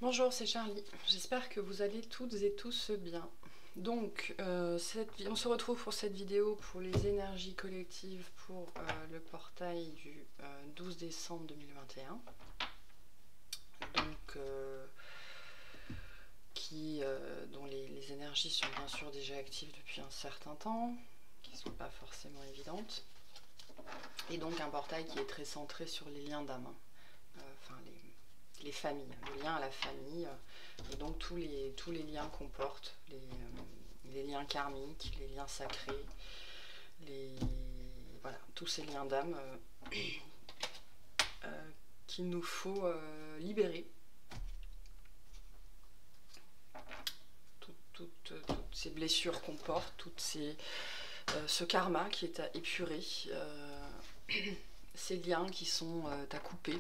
Bonjour, c'est Charlie. J'espère que vous allez toutes et tous bien. Donc, on se retrouve pour cette vidéo pour les énergies collectives pour le portail du 12 décembre 2021. Donc, dont les énergies sont bien sûr déjà actives depuis un certain temps, qui ne sont pas forcément évidentes. Et donc un portail qui est très centré sur les liens d'âme, enfin les familles, le lien à la famille, et donc tous les liens qu'on porte, les liens karmiques, les liens sacrés, voilà, tous ces liens d'âme qu'il nous faut libérer. Toutes ces blessures qu'on porte, ce karma qui est à épurer, ces liens qui sont à couper,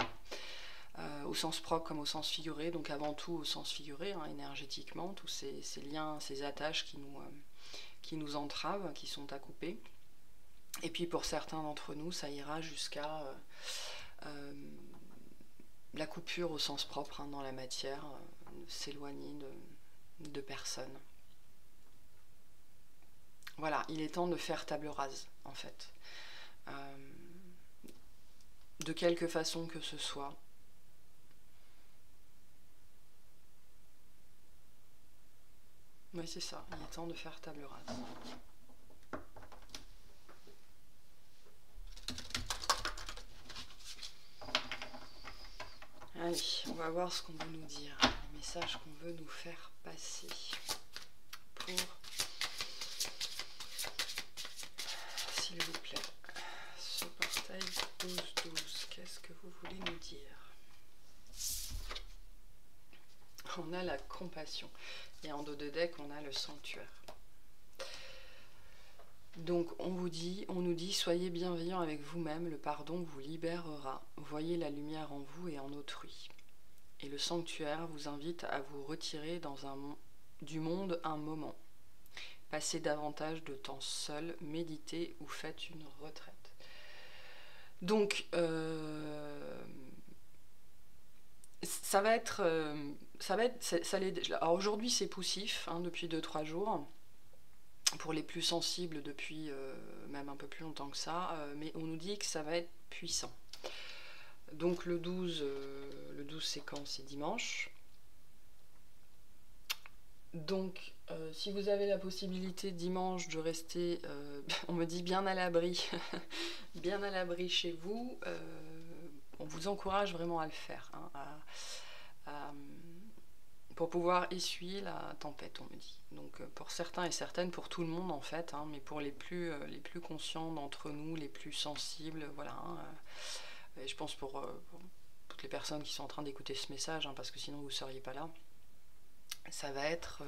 au sens propre comme au sens figuré, donc avant tout au sens figuré, hein, énergétiquement, tous ces liens, ces attaches qui nous entravent, qui sont à couper. Et puis pour certains d'entre nous, ça ira jusqu'à la coupure au sens propre, hein, dans la matière, s'éloigner de personnes. Voilà, il est temps de faire table rase, en fait. De quelque façon que ce soit. Oui, c'est ça, il est temps de faire table rase. Allez, on va voir ce qu'on veut nous dire, les messages qu'on veut nous faire passer pour, s'il vous plaît, ce portail 12-12. Qu'est-ce que vous voulez nous dire? On a la compassion et en dos de deck on a le sanctuaire. Donc on nous dit soyez bienveillant avec vous-même, le pardon vous libérera, voyez la lumière en vous et en autrui. Et le sanctuaire vous invite à vous retirer du monde un moment. Passez davantage de temps seul, méditez ou faites une retraite. Donc ça va être, alors aujourd'hui c'est poussif, hein, depuis 2-3 jours. Pour les plus sensibles depuis même un peu plus longtemps que ça, mais on nous dit que ça va être puissant. Donc le 12 c'est quand? C'est dimanche. Donc si vous avez la possibilité dimanche de rester, on me dit bien à l'abri, bien à l'abri chez vous, on vous encourage vraiment à le faire, hein, pour pouvoir essuyer la tempête, on me dit. Donc pour certains et certaines, pour tout le monde en fait, hein, mais pour les plus conscients d'entre nous, les plus sensibles, voilà. Hein, et je pense pour toutes les personnes qui sont en train d'écouter ce message, hein, parce que sinon vous ne seriez pas là, ça va être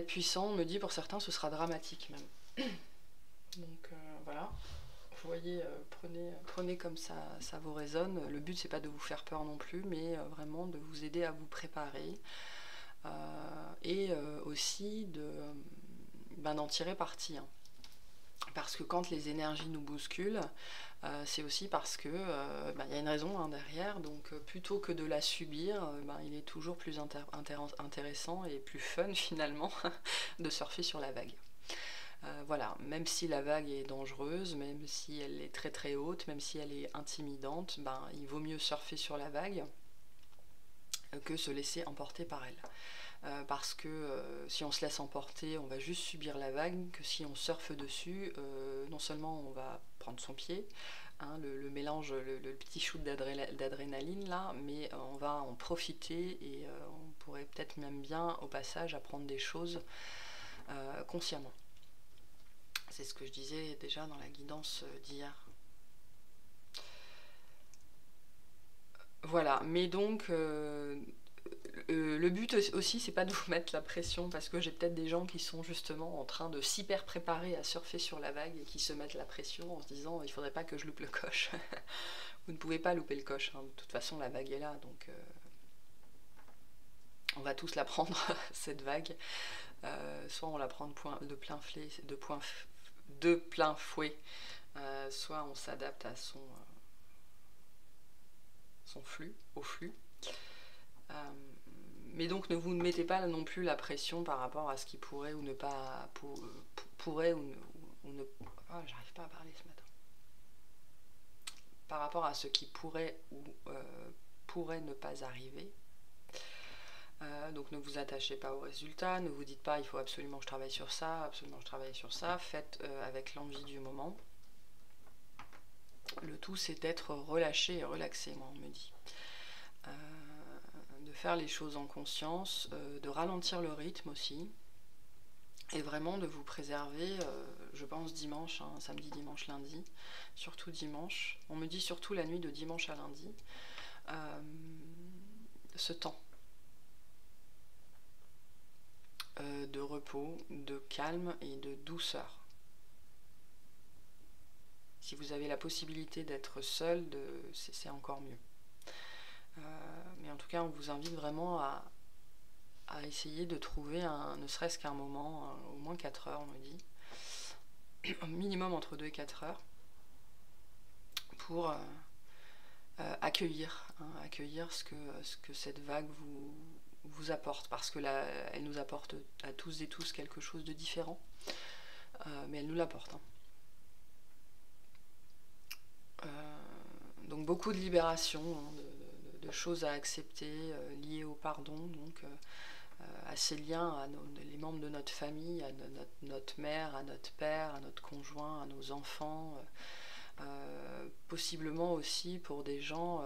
puissant, on me dit, pour certains ce sera dramatique même. Donc voilà. Vous voyez, prenez comme ça vous résonne. Le but c'est pas de vous faire peur non plus, mais vraiment de vous aider à vous préparer et aussi d'en tirer parti. Hein. Parce que quand les énergies nous bousculent, c'est aussi parce que y a une raison, hein, derrière. Donc plutôt que de la subir, il est toujours plus intéressant et plus fun finalement de surfer sur la vague. Voilà, même si la vague est dangereuse, même si elle est très très haute, même si elle est intimidante, il vaut mieux surfer sur la vague que se laisser emporter par elle. Parce que si on se laisse emporter, on va juste subir la vague, que si on surfe dessus, non seulement on va prendre son pied, hein, le mélange, le petit shoot d'adrénaline là, mais on va en profiter et on pourrait peut-être même bien au passage apprendre des choses consciemment. C'est ce que je disais déjà dans la guidance d'hier. Voilà, mais donc le but aussi c'est pas de vous mettre la pression, parce que j'ai peut-être des gens qui sont justement en train de s'hyper préparer à surfer sur la vague et qui se mettent la pression en se disant il faudrait pas que je loupe le coche. Vous ne pouvez pas louper le coche, hein. De toute façon la vague est là, donc on va tous la prendre cette vague. Soit on la prend de plein fouet, soit on s'adapte à son flux, au flux. Mais donc ne vous mettez pas non plus la pression par rapport à ce qui pourrait ou ne pas pourrait ou ne oh, j'arrive pas à parler ce matin. Par rapport à ce qui pourrait ou pourrait ne pas arriver. Donc ne vous attachez pas aux résultats, ne vous dites pas il faut absolument que je travaille sur ça, absolument je travaille sur ça, faites avec l'envie du moment. Le tout c'est d'être relâché et relaxé, moi on me dit. De faire les choses en conscience, de ralentir le rythme aussi, et vraiment de vous préserver, je pense dimanche, hein, samedi, dimanche, lundi, surtout dimanche, on me dit surtout la nuit de dimanche à lundi, ce temps de repos, de calme et de douceur. Si vous avez la possibilité d'être seul, c'est encore mieux. Mais en tout cas, on vous invite vraiment à essayer de trouver ne serait-ce qu'un moment, au moins 4 heures, on me dit, au minimum entre 2 et 4 heures, pour accueillir ce que cette vague vous apporte, parce que là, elle nous apporte à tous et tous quelque chose de différent, mais elle nous l'apporte. Donc beaucoup de libération, hein, de choses à accepter liées au pardon, donc à ces liens, les membres de notre famille, à notre mère, à notre père, à notre conjoint, à nos enfants, possiblement aussi pour des gens,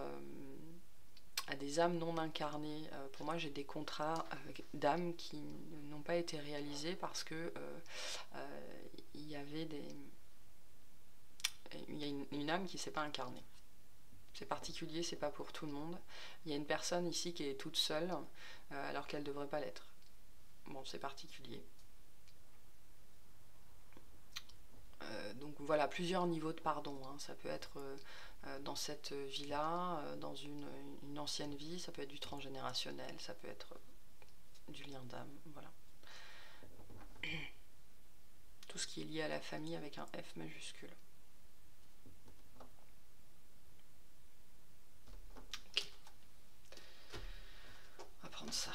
à des âmes non incarnées. Pour moi, j'ai des contrats d'âmes qui n'ont pas été réalisés parce que il y a une âme qui ne s'est pas incarnée. C'est particulier, c'est pas pour tout le monde. Il y a une personne ici qui est toute seule, alors qu'elle ne devrait pas l'être. Bon, c'est particulier. Donc voilà, plusieurs niveaux de pardon. Hein. Ça peut être dans cette vie-là, dans une ancienne vie, ça peut être du transgénérationnel, ça peut être du lien d'âme, voilà. Tout ce qui est lié à la famille avec un F majuscule. Ok. On va prendre ça.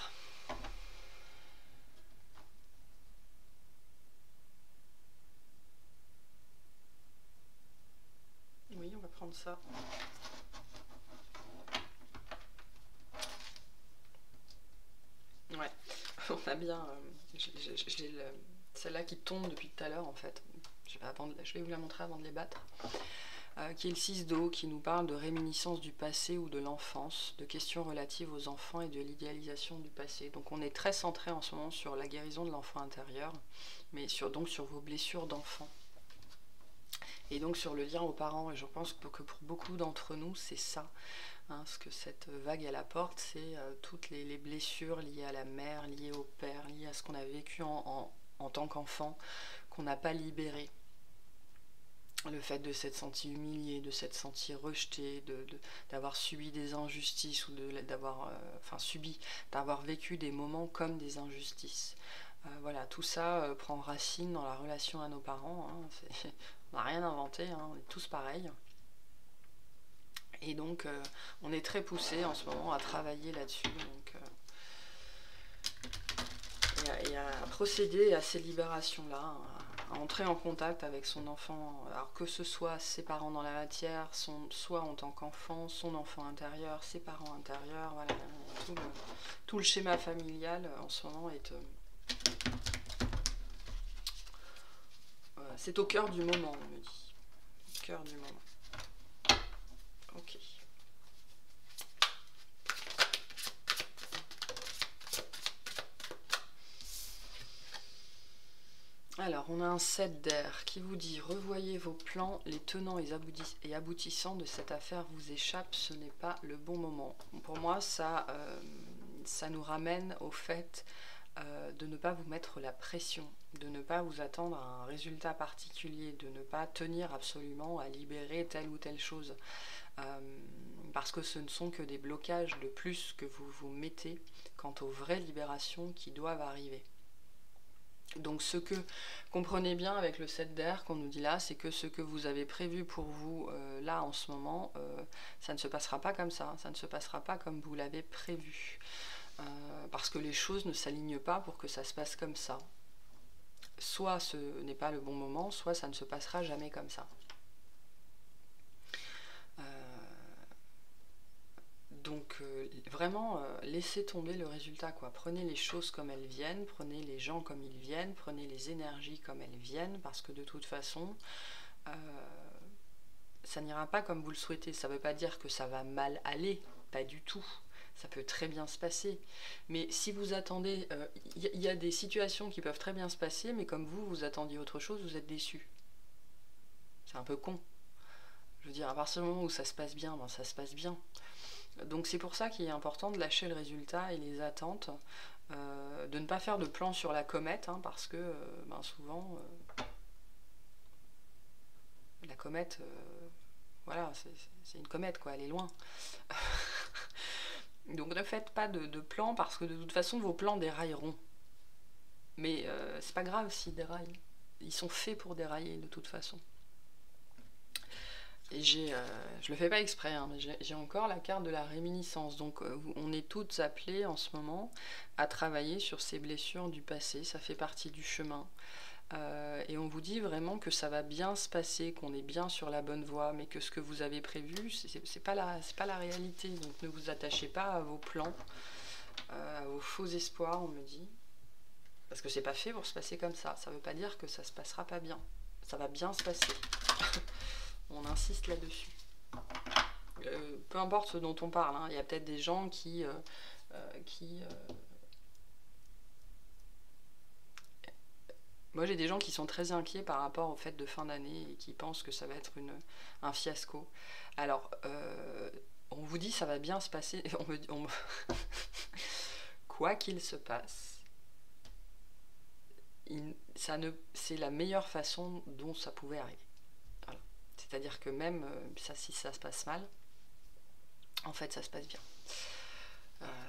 Oui, on va prendre ça. Ouais, on a bien... j'ai celle-là qui tombe depuis tout à l'heure en fait. Je vais vous la montrer avant de les battre. Qui est le 6 d'eau, qui nous parle de réminiscence du passé ou de l'enfance, de questions relatives aux enfants et de l'idéalisation du passé. Donc on est très centré en ce moment sur la guérison de l'enfant intérieur, mais donc sur vos blessures d'enfant. Et donc sur le lien aux parents, et je pense que pour beaucoup d'entre nous, c'est ça. Hein, ce que cette vague elle apporte, c'est toutes les blessures liées à la mère, liées au père, liées à ce qu'on a vécu en tant qu'enfant, qu'on n'a pas libéré. Le fait de s'être senti humilié, de s'être senti rejeté, d'avoir subi des injustices ou d'avoir vécu des moments comme des injustices. Voilà, tout ça prend racine dans la relation à nos parents. Hein, on n'a rien inventé, hein, on est tous pareils. Et donc, on est très poussé en ce moment à travailler là-dessus. Et à procéder à ces libérations-là, à entrer en contact avec son enfant, alors que ce soit ses parents dans la matière, soit en tant qu'enfant, son enfant intérieur, ses parents intérieurs, voilà, tout le schéma familial en ce moment est... c'est au cœur du moment, on me dit. Au cœur du moment. Ok. Alors, on a un 7 d'air qui vous dit « Revoyez vos plans, les tenants et aboutissants de cette affaire vous échappent, ce n'est pas le bon moment. » Pour moi, ça nous ramène au fait de ne pas vous mettre la pression, de ne pas vous attendre à un résultat particulier, de ne pas tenir absolument à libérer telle ou telle chose. Parce que ce ne sont que des blocages de plus que vous vous mettez quant aux vraies libérations qui doivent arriver. Donc comprenez bien avec le 7 d'air qu'on nous dit là, c'est que ce que vous avez prévu pour vous là en ce moment, ça ne se passera pas comme ça ne se passera pas comme vous l'avez prévu. Parce que les choses ne s'alignent pas pour que ça se passe comme ça. Soit ce n'est pas le bon moment, soit ça ne se passera jamais comme ça. Donc vraiment laissez tomber le résultat quoi. Prenez les choses comme elles viennent, prenez les gens comme ils viennent, prenez les énergies comme elles viennent, parce que de toute façon ça n'ira pas comme vous le souhaitez. Ça ne veut pas dire que ça va mal aller, pas du tout. Ça peut très bien se passer. Mais si vous attendez, y a des situations qui peuvent très bien se passer, mais comme vous attendiez autre chose, vous êtes déçu. C'est un peu con. Je veux dire, à partir du moment où ça se passe bien, ben ça se passe bien. Donc c'est pour ça qu'il est important de lâcher le résultat et les attentes, de ne pas faire de plan sur la comète, hein, parce que ben souvent la comète, voilà, c'est une comète quoi, elle est loin. Donc ne faites pas de plan parce que de toute façon vos plans dérailleront. Mais c'est pas grave s'ils déraillent, ils sont faits pour dérailler de toute façon. Et je le fais pas exprès, hein, mais j'ai encore la carte de la réminiscence. Donc on est toutes appelées en ce moment à travailler sur ces blessures du passé. Ça fait partie du chemin. Et on vous dit vraiment que ça va bien se passer, qu'on est bien sur la bonne voie, mais que ce que vous avez prévu, c'est pas la réalité. Donc ne vous attachez pas à vos plans, à vos faux espoirs, on me dit. Parce que c'est pas fait pour se passer comme ça. Ça veut pas dire que ça se passera pas bien. Ça va bien se passer. On insiste là-dessus. Peu importe ce dont on parle, hein. Il y a peut-être des gens qui moi j'ai des gens qui sont très inquiets par rapport aux fêtes de fin d'année et qui pensent que ça va être un fiasco. Alors on vous dit ça va bien se passer, quoi qu'il se passe, c'est la meilleure façon dont ça pouvait arriver. Voilà. C'est-à-dire que même si ça se passe mal, en fait ça se passe bien.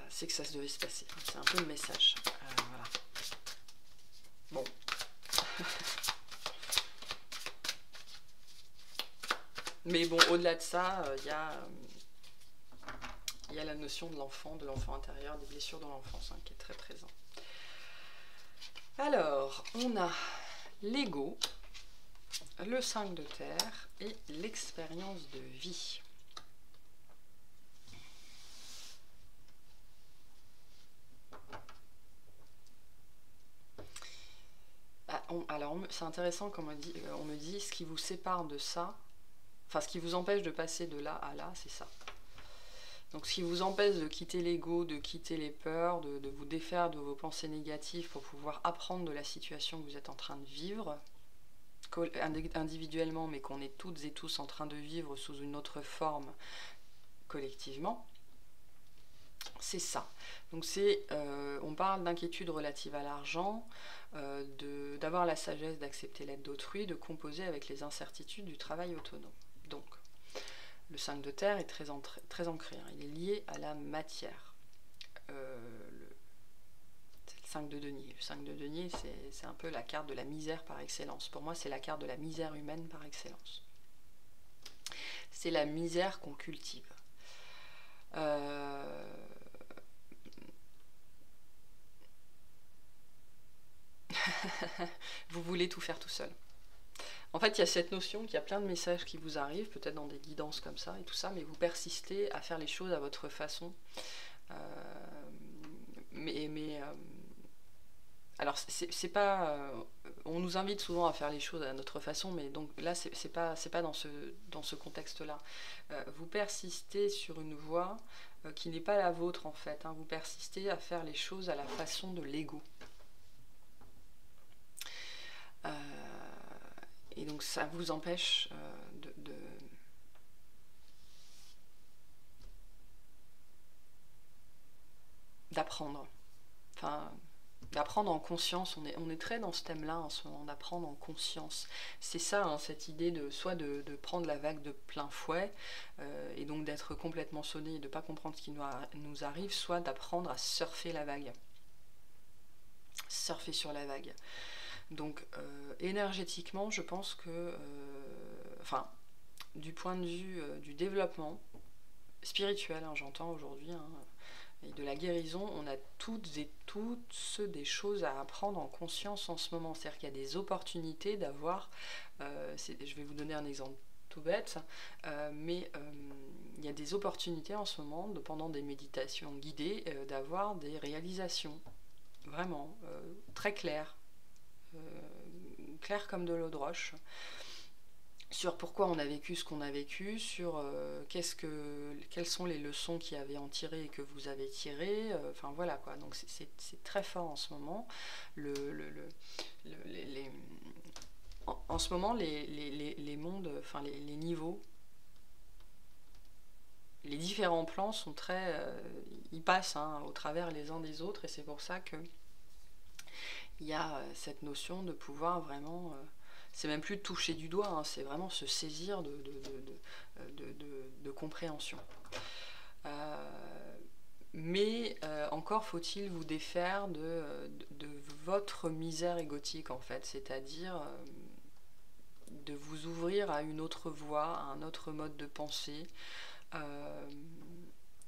C'est que ça se devait se passer. C'est un peu le message. Voilà. Bon. Mais bon, au-delà de ça, il y a la notion de l'enfant intérieur, des blessures dans l'enfance, hein, qui est très présent. Alors, on a l'ego, le 5 de terre et l'expérience de vie. Alors, c'est intéressant comme on me dit, ce qui vous sépare de ça, enfin ce qui vous empêche de passer de là à là, c'est ça. Donc ce qui vous empêche de quitter l'ego, de quitter les peurs, de vous défaire de vos pensées négatives pour pouvoir apprendre de la situation que vous êtes en train de vivre, individuellement, mais qu'on est toutes et tous en train de vivre sous une autre forme collectivement, c'est ça. Donc on parle d'inquiétude relative à l'argent, d'avoir la sagesse d'accepter l'aide d'autrui, de composer avec les incertitudes du travail autonome. Donc, le 5 de terre est très ancré, hein. Il est lié à la matière. C'est le 5 de denier. Le 5 de denier, c'est un peu la carte de la misère par excellence. Pour moi, c'est la carte de la misère humaine par excellence. C'est la misère qu'on cultive. Vous voulez tout faire tout seul. En fait, il y a cette notion qu'il y a plein de messages qui vous arrivent, peut-être dans des guidances comme ça et tout ça, mais vous persistez à faire les choses à votre façon. Alors, c'est pas... on nous invite souvent à faire les choses à notre façon, mais donc là, c'est pas dans ce contexte-là. Vous persistez sur une voie qui n'est pas la vôtre, en fait, hein. Vous persistez à faire les choses à la façon de l'ego. Et donc ça vous empêche d'apprendre. Enfin, d'apprendre en conscience. On est très dans ce thème-là en ce moment, d'apprendre en conscience. C'est ça, hein, cette idée soit de prendre la vague de plein fouet, et donc d'être complètement sonné et de ne pas comprendre ce qui nous arrive, soit d'apprendre à surfer la vague. surfer sur la vague. Donc énergétiquement, je pense que, enfin, du point de vue du développement spirituel, hein, j'entends aujourd'hui, hein, et de la guérison, on a toutes et tous des choses à apprendre en conscience en ce moment. C'est-à-dire qu'il y a des opportunités d'avoir, je vais vous donner un exemple tout bête, mais il y a des opportunités en ce moment, pendant des méditations guidées, d'avoir des réalisations vraiment très claires, claires comme de l'eau de roche, sur pourquoi on a vécu ce qu'on a vécu, sur quelles sont les leçons qui avaient en tiré et que vous avez tirées, enfin voilà quoi. Donc c'est très fort en ce moment. En ce moment, les mondes, enfin les niveaux, les différents plans sont très, ils passent hein, au travers les uns des autres, et c'est pour ça que il y a cette notion de pouvoir vraiment, c'est même plus toucher du doigt, hein, c'est vraiment se saisir de compréhension. Mais encore faut-il vous défaire de votre misère égotique en fait, c'est-à-dire de vous ouvrir à une autre voie, à un autre mode de pensée,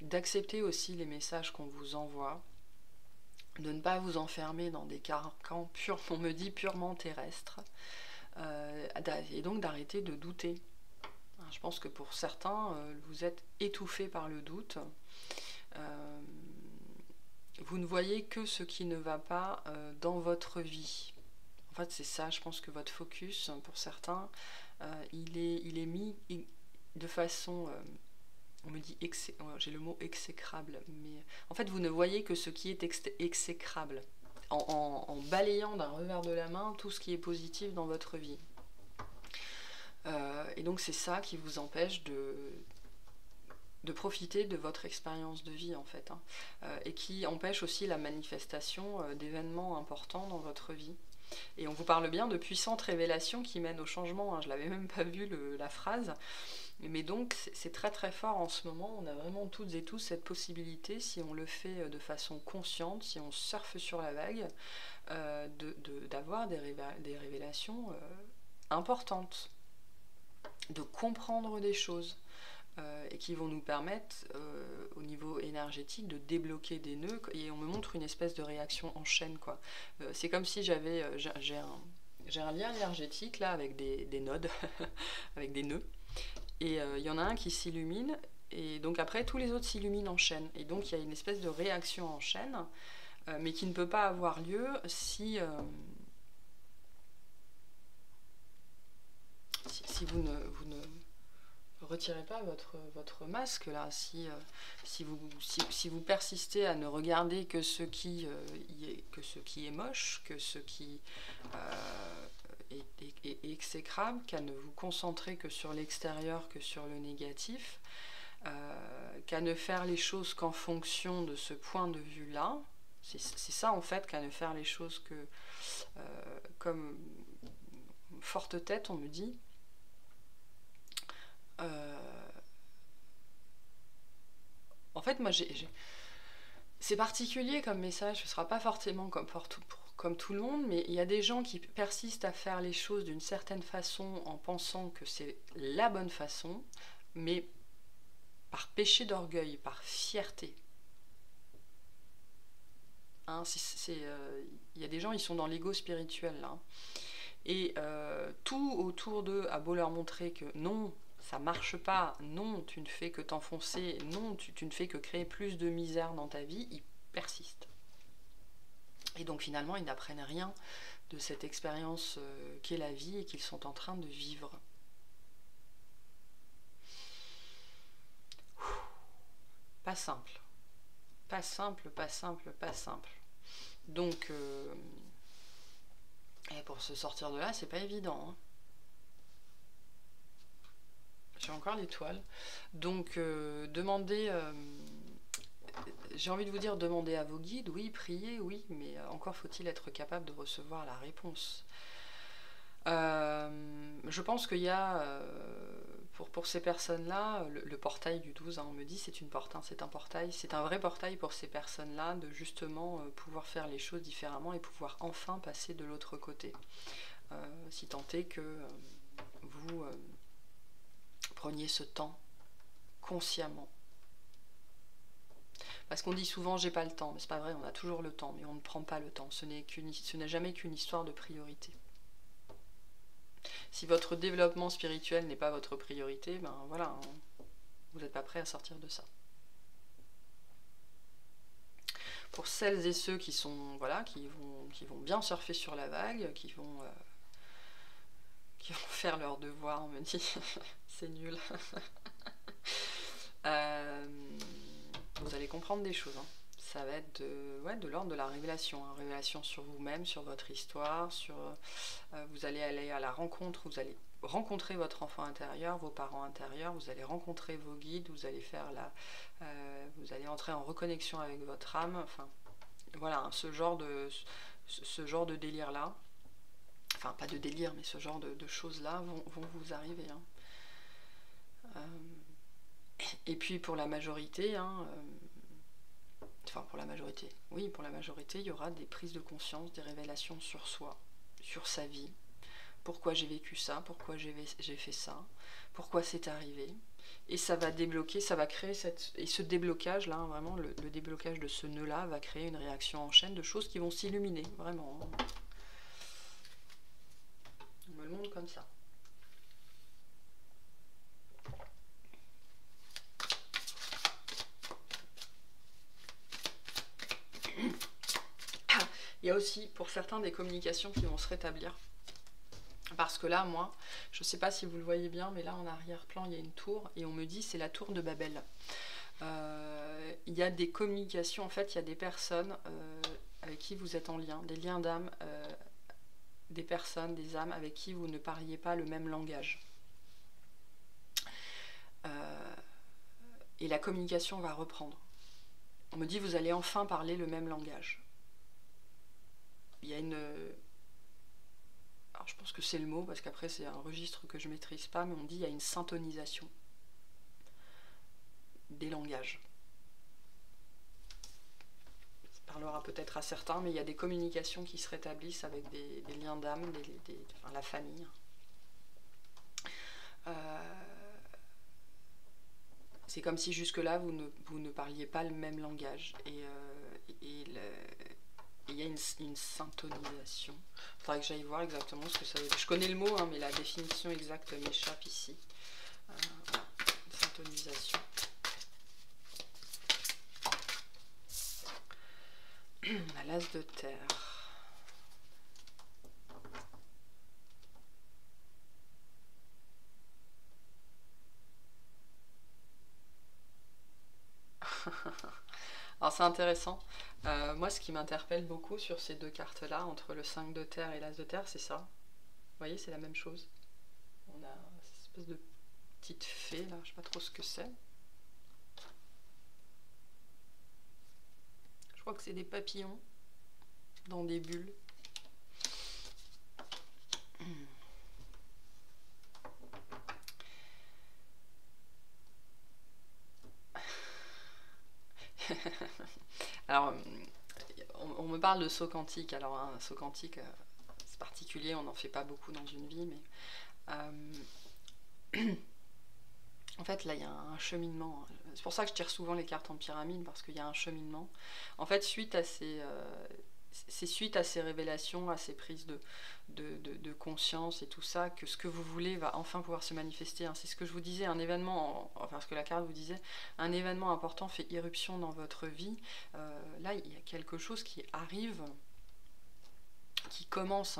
d'accepter aussi les messages qu'on vous envoie, de ne pas vous enfermer dans des carcans on me dit purement terrestres, et donc d'arrêter de douter. Je pense que pour certains, vous êtes étouffés par le doute. Vous ne voyez que ce qui ne va pas dans votre vie. En fait, c'est ça, je pense que votre focus, pour certains, il est mis de façon... on me dit, j'ai le mot exécrable, mais en fait, vous ne voyez que ce qui est exécrable, en balayant d'un revers de la main tout ce qui est positif dans votre vie. Et donc, c'est ça qui vous empêche de profiter de votre expérience de vie, en fait, hein, et qui empêche aussi la manifestation d'événements importants dans votre vie. Et on vous parle bien de puissantes révélations qui mènent au changement, hein. Je l'avais même pas vu la phrase. Mais donc c'est très très fort en ce moment, on a vraiment toutes et tous cette possibilité, si on le fait de façon consciente, si on surfe sur la vague, d'avoir des révélations importantes, de comprendre des choses, et qui vont nous permettre au niveau énergétique de débloquer des nœuds, et on me montre une espèce de réaction en chaîne, quoi. C'est comme si j'ai un lien énergétique là avec des nodes, avec des nœuds. Et il y en a un qui s'illumine, et donc après tous les autres s'illuminent en chaîne. Et donc il y a une espèce de réaction en chaîne, mais qui ne peut pas avoir lieu si vous ne retirez pas votre masque là, si vous persistez à ne regarder que ce qui est moche, que ce qui est exécrable, qu'à ne vous concentrer que sur l'extérieur, que sur le négatif, qu'à ne faire les choses qu'en fonction de ce point de vue-là. C'est ça en fait, qu'à ne faire les choses que comme forte tête, on me dit. En fait, moi, c'est particulier comme message, ce ne sera pas forcément comme tout le monde, mais il y a des gens qui persistent à faire les choses d'une certaine façon en pensant que c'est la bonne façon, mais par péché d'orgueil, par fierté. Hein, y a des gens, ils sont dans l'ego spirituel, là. Et tout autour d'eux a beau leur montrer que non, ça marche pas, non, tu ne fais que t'enfoncer, non, tu ne fais que créer plus de misère dans ta vie, ils persistent. Et donc finalement, ils n'apprennent rien de cette expérience qu'est la vie et qu'ils sont en train de vivre. Pas simple. Pas simple, pas simple, pas simple. Donc, et pour se sortir de là, c'est pas évident, hein. J'ai encore l'étoile. Donc, demandez... j'ai envie de vous dire, demandez à vos guides, oui, priez, oui, mais encore faut-il être capable de recevoir la réponse. Je pense qu'il y a Pour ces personnes-là, le portail du 12, hein, on me dit c'est une porte, hein, c'est un portail, c'est un vrai portail pour ces personnes-là de justement pouvoir faire les choses différemment et pouvoir enfin passer de l'autre côté. Si tant est que vous preniez ce temps consciemment. Parce qu'on dit souvent j'ai pas le temps, mais c'est pas vrai, on a toujours le temps, mais on ne prend pas le temps. Ce n'est jamais qu'une histoire de priorité. Si votre développement spirituel n'est pas votre priorité, ben voilà, hein, vous n'êtes pas prêt à sortir de ça. Pour celles et ceux qui sont, voilà, qui vont bien surfer sur la vague, qui vont faire leur devoir, on me dit, c'est nul. Vous allez comprendre des choses, hein. Ça va être de l'ordre de la révélation, hein. Révélation sur vous-même, sur votre histoire, vous allez aller à la rencontre, vous allez rencontrer votre enfant intérieur, vos parents intérieurs, vous allez rencontrer vos guides, vous allez vous allez entrer en reconnexion avec votre âme, enfin voilà, hein, ce genre de délire là, enfin pas de délire, mais ce genre de choses là vont vous arriver, hein. Et puis pour la majorité, hein, enfin pour la majorité, oui, pour la majorité, il y aura des prises de conscience, des révélations sur soi, sur sa vie. Pourquoi j'ai vécu ça, pourquoi j'ai fait ça, pourquoi c'est arrivé. Et ça va débloquer, ça va créer et ce déblocage là, vraiment le déblocage de ce nœud là va créer une réaction en chaîne de choses qui vont s'illuminer, vraiment. On me le montre comme ça. Il y a aussi pour certains des communications qui vont se rétablir. Parce que là, moi, je ne sais pas si vous le voyez bien, mais là en arrière-plan, il y a une tour, et on me dit c'est la tour de Babel. Il y a des communications, en fait, il y a des personnes avec qui vous êtes en lien, des liens d'âme, des personnes, des âmes avec qui vous ne parliez pas le même langage. Et la communication va reprendre. On me dit vous allez enfin parler le même langage. Il y a une... Alors je pense que c'est le mot, parce qu'après c'est un registre que je ne maîtrise pas, mais on dit il y a une syntonisation des langages. Ça parlera peut-être à certains, mais il y a des communications qui se rétablissent avec des liens d'âme, enfin, la famille. C'est comme si jusque-là vous ne parliez pas le même langage. Et il y a une syntonisation. Il faudrait que j'aille voir exactement ce que ça veut dire. Je connais le mot, hein, mais la définition exacte m'échappe ici. Voilà. Syntonisation. La l'as de terre. Alors c'est intéressant. Moi, ce qui m'interpelle beaucoup sur ces deux cartes-là, entre le 5 de terre et l'as de terre, c'est ça. Vous voyez, c'est la même chose. On a cette espèce de petite fée, là, je sais pas trop ce que c'est. Je crois que c'est des papillons dans des bulles. Alors, on me parle de saut quantique. Alors, un saut quantique, c'est particulier, on n'en fait pas beaucoup dans une vie, mais en fait, là, il y a un cheminement. C'est pour ça que je tire souvent les cartes en pyramide, parce qu'il y a un cheminement. En fait, c'est suite à ces révélations, à ces prises de conscience et tout ça, que ce que vous voulez va enfin pouvoir se manifester. C'est ce que je vous disais, un événement, enfin ce que la carte vous disait, un événement important fait irruption dans votre vie. Là, il y a quelque chose qui arrive, qui commence,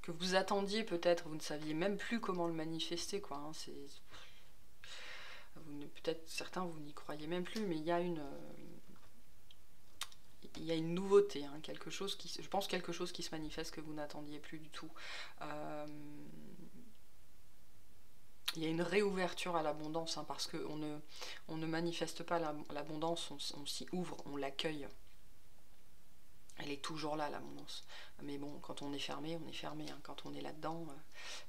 que vous attendiez peut-être, vous ne saviez même plus comment le manifester, quoi. Peut-être certains vous n'y croyez même plus, mais il y a une nouveauté, hein, je pense quelque chose qui se manifeste que vous n'attendiez plus du tout. Il y a une réouverture à l'abondance, hein, parce qu'on ne manifeste pas l'abondance, on s'y ouvre, on l'accueille. Elle est toujours là, l'abondance. Mais bon, quand on est fermé, on est fermé. Hein. Quand on est là-dedans...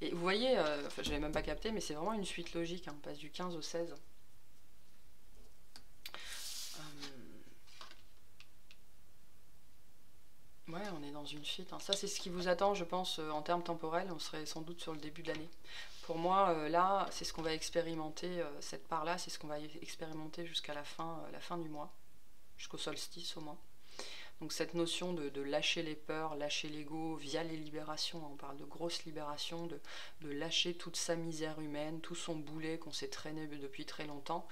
Et vous voyez, enfin, je n'avais même pas capté, mais c'est vraiment une suite logique. Hein. On passe du 15 au 16. Ouais, on est dans une suite. Hein. Ça, c'est ce qui vous attend, je pense, en termes temporels. On serait sans doute sur le début de l'année. Pour moi, là, c'est ce qu'on va expérimenter. Cette part-là, c'est ce qu'on va expérimenter jusqu'à la fin du mois. Jusqu'au solstice, au moins. Donc cette notion de lâcher les peurs, lâcher l'ego via les libérations, on parle de grosses libérations, de lâcher toute sa misère humaine, tout son boulet qu'on s'est traîné depuis très longtemps,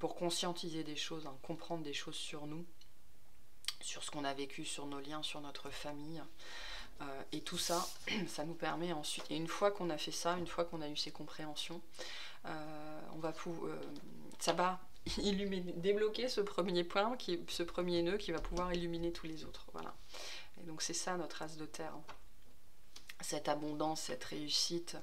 pour conscientiser des choses, hein, comprendre des choses sur nous, sur ce qu'on a vécu, sur nos liens, sur notre famille. Et tout ça, ça nous permet ensuite, et une fois qu'on a fait ça, une fois qu'on a eu ces compréhensions, on va pouvoir, ça va illuminer, débloquer ce premier point, ce premier nœud qui va pouvoir illuminer tous les autres. Voilà. Et donc c'est ça notre as de terre. Cette abondance, cette réussite,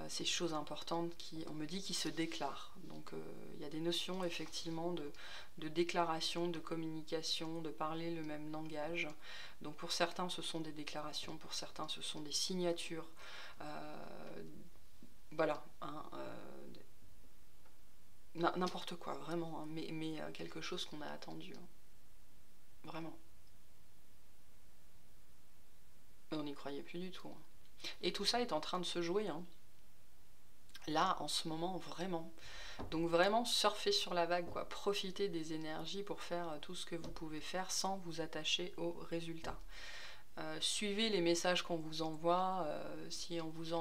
ces choses importantes qui, on me dit, qui se déclarent. Donc il y a des notions effectivement de déclaration, de communication, de parler le même langage. Donc pour certains ce sont des déclarations, pour certains ce sont des signatures. Voilà. Hein, n'importe quoi, vraiment, hein, mais quelque chose qu'on a attendu. Hein. Vraiment. On n'y croyait plus du tout. Hein. Et tout ça est en train de se jouer. Hein. Là, en ce moment, vraiment. Donc vraiment, surfer sur la vague, quoi. Profitez des énergies pour faire tout ce que vous pouvez faire sans vous attacher aux résultats. Suivez les messages qu'on vous envoie. Si on vous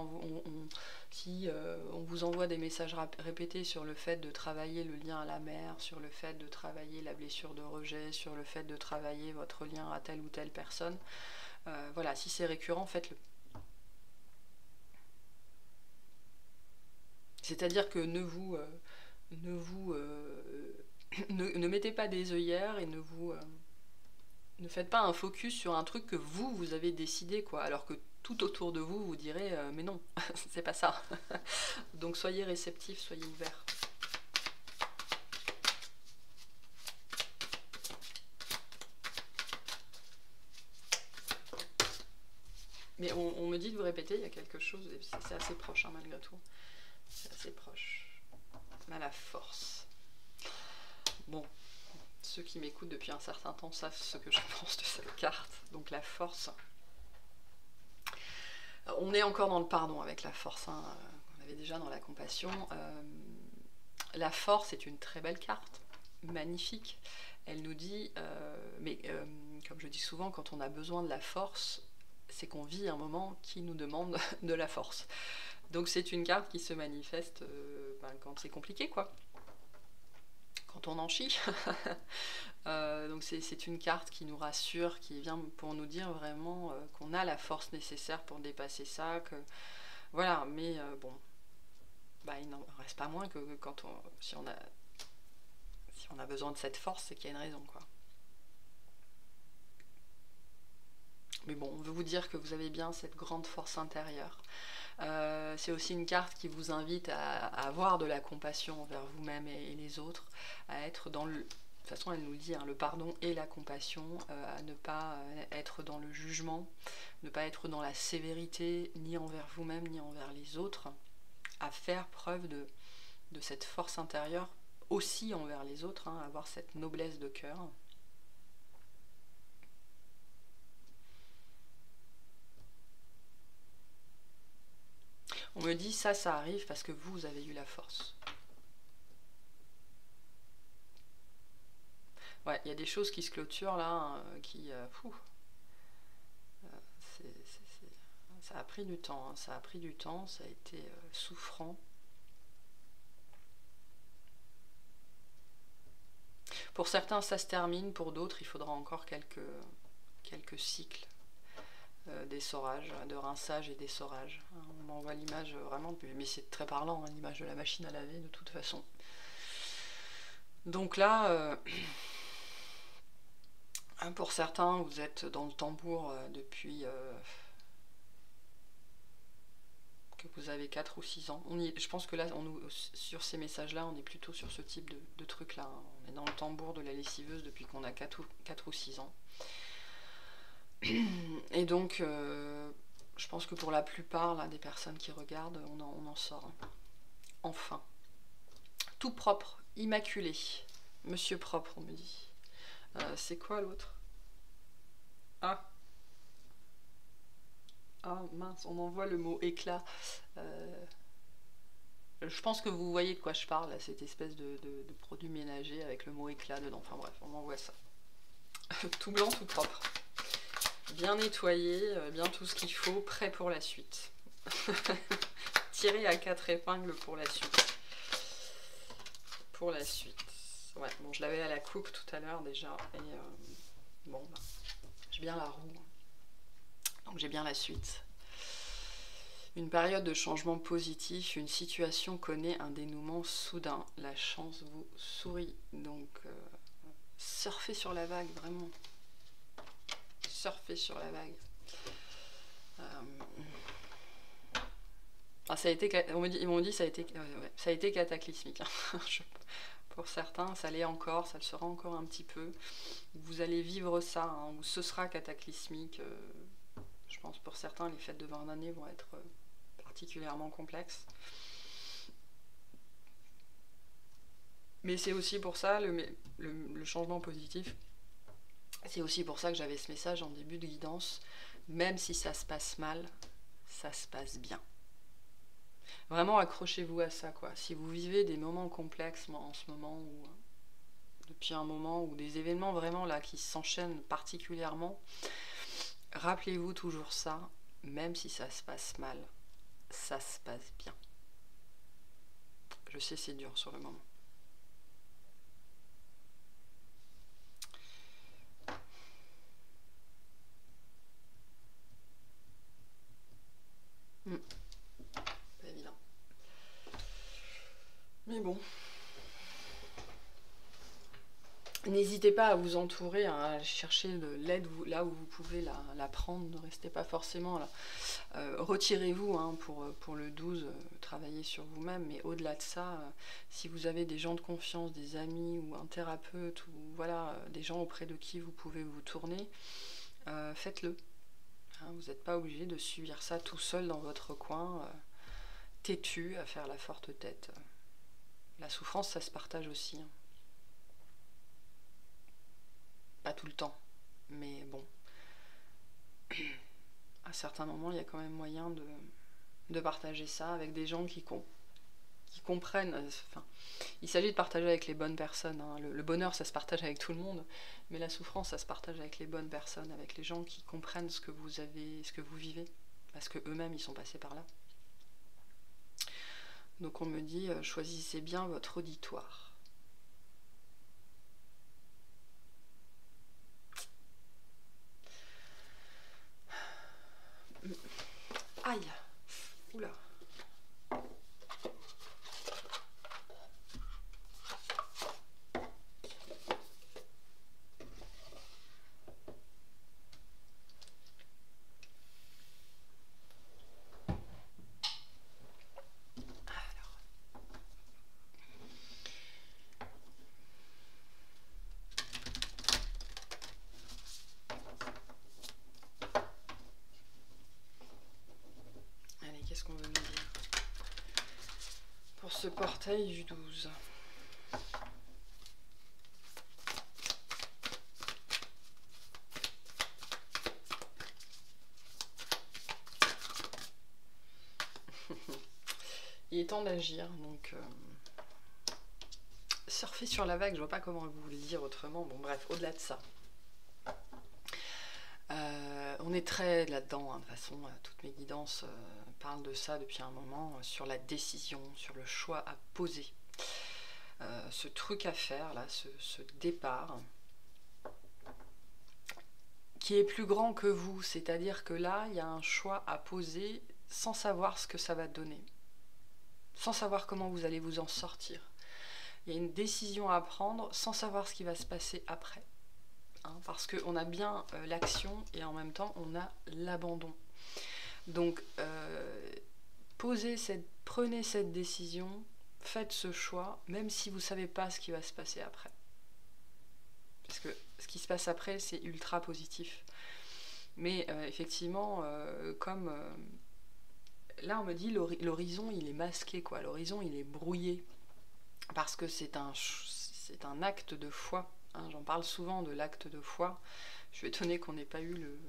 envoie des messages répétés sur le fait de travailler le lien à la mère, sur le fait de travailler la blessure de rejet, sur le fait de travailler votre lien à telle ou telle personne, voilà, si c'est récurrent, faites-le. C'est-à-dire que ne mettez pas des œillères et ne faites pas un focus sur un truc que vous avez décidé, quoi, alors que tout autour de vous, vous direz mais non, c'est pas ça. Donc soyez réceptifs, soyez ouverts. Mais on me dit de vous répéter, il y a quelque chose, c'est assez proche hein, malgré tout. C'est assez proche. À la force. Bon, ceux qui m'écoutent depuis un certain temps savent ce que je pense de cette carte. Donc la force. On est encore dans le pardon avec la force. Hein. On avait déjà dans la compassion. La force est une très belle carte. Magnifique. Elle nous dit, comme je dis souvent, quand on a besoin de la force, c'est qu'on vit un moment qui nous demande de la force. Donc c'est une carte qui se manifeste quand c'est compliqué, quoi. Quand on en chie. Donc c'est une carte qui nous rassure, qui vient pour nous dire vraiment qu'on a la force nécessaire pour dépasser ça. Que, voilà, mais bon, il n'en reste pas moins que si on a besoin de cette force, c'est qu'il y a une raison, quoi. Mais bon, on veut vous dire que vous avez bien cette grande force intérieure. C'est aussi une carte qui vous invite à avoir de la compassion envers vous-même et les autres, à être dans le... De toute façon, elle nous le dit, hein, le pardon et la compassion, à ne pas être dans le jugement, ne pas être dans la sévérité, ni envers vous-même, ni envers les autres, à faire preuve de cette force intérieure, aussi envers les autres, hein, avoir cette noblesse de cœur. On me dit ça arrive parce que vous avez eu la force. Ouais, il y a des choses qui se clôturent là, hein, ça a pris du temps, hein, ça a pris du temps, ça a été souffrant. Pour certains, ça se termine, pour d'autres, il faudra encore quelques cycles d'essorage, de rinçage et d'essorage. On m'envoie l'image vraiment, mais c'est très parlant, hein, l'image de la machine à laver de toute façon. Donc là, pour certains, vous êtes dans le tambour depuis que vous avez 4 ou 6 ans. Je pense que là, sur ces messages-là, on est plutôt sur ce type de truc-là. Hein. On est dans le tambour de la lessiveuse depuis qu'on a 4 ou 6 ans. Et donc, je pense que pour la plupart là, des personnes qui regardent, on en sort. Hein. Enfin. Tout propre, immaculé. Monsieur propre, on me dit. C'est quoi l'autre? Ah. Ah mince, on envoie le mot éclat. Je pense que vous voyez de quoi je parle, cette espèce de produit ménager avec le mot éclat dedans. Enfin bref, on envoie ça. Tout blanc, tout propre. Bien nettoyé, bien tout ce qu'il faut, prêt pour la suite. Tiré à 4 épingles pour la suite. Pour la suite. Ouais, bon, je l'avais à la coupe tout à l'heure déjà. Et bon, bah, j'ai bien la roue. Donc j'ai bien la suite. Une période de changement positif, une situation connaît un dénouement soudain. La chance vous sourit. Donc, surfez sur la vague, vraiment. Surfez sur la vague. Ah, ça a été, ils m'ont dit ça a été cataclysmique. Hein. Pour certains, ça l'est encore, ça le sera encore un petit peu. Vous allez vivre ça, hein, ou ce sera cataclysmique. Je pense pour certains, les fêtes de fin d'année vont être particulièrement complexes. Mais c'est aussi pour ça, le changement positif, c'est aussi pour ça que j'avais ce message en début de guidance. Même si ça se passe mal, ça se passe bien. Vraiment accrochez-vous à ça, quoi. Si vous vivez des moments complexes en ce moment, ou depuis un moment, ou des événements vraiment là qui s'enchaînent particulièrement, rappelez-vous toujours ça, même si ça se passe mal, ça se passe bien. Je sais, c'est dur sur le moment. Pas évident. Mais bon. N'hésitez pas à vous entourer, hein, à chercher de l'aide là où vous pouvez la prendre. Ne restez pas forcément là. Retirez-vous, hein, pour le 12, travaillez sur vous-même. Mais au-delà de ça, si vous avez des gens de confiance, des amis ou un thérapeute, ou voilà, des gens auprès de qui vous pouvez vous tourner, faites-le. Hein, vous n'êtes pas obligé de subir ça tout seul dans votre coin, têtu, à faire la forte tête. La souffrance, ça se partage aussi. Hein. Pas tout le temps, mais bon. À certains moments, il y a quand même moyen de partager ça avec des gens qui comprennent. Enfin, il s'agit de partager avec les bonnes personnes. Hein. Le bonheur, ça se partage avec tout le monde, mais la souffrance, ça se partage avec les bonnes personnes, avec les gens qui comprennent ce que vous avez, ce que vous vivez, parce que eux-mêmes, ils sont passés par là. Donc on me dit, choisissez bien votre auditoire. Aïe. Oula. Qu'est-ce qu'on veut nous dire pour ce portail du 12? Il est temps d'agir, donc surfer sur la vague, je vois pas comment vous le dire autrement. Bon bref, au-delà de ça. On est très là-dedans, hein, de toute façon, toutes mes guidances parlent de ça depuis un moment, sur la décision, sur le choix à poser. Ce truc à faire, là, ce départ, qui est plus grand que vous, c'est-à-dire que là, il y a un choix à poser sans savoir ce que ça va donner, sans savoir comment vous allez vous en sortir. Il y a une décision à prendre sans savoir ce qui va se passer après. Hein, parce qu'on a bien l'action et en même temps on a l'abandon. Donc prenez cette décision, faites ce choix, même si vous ne savez pas ce qui va se passer après. Parce que ce qui se passe après, c'est ultra positif. Mais effectivement, comme là on me dit l'horizon il est masqué, quoi. L'horizon il est brouillé. Parce que c'est un acte de foi. Hein. J'en parle souvent de l'acte de foi. Je suis étonnée qu'on n'ait pas eu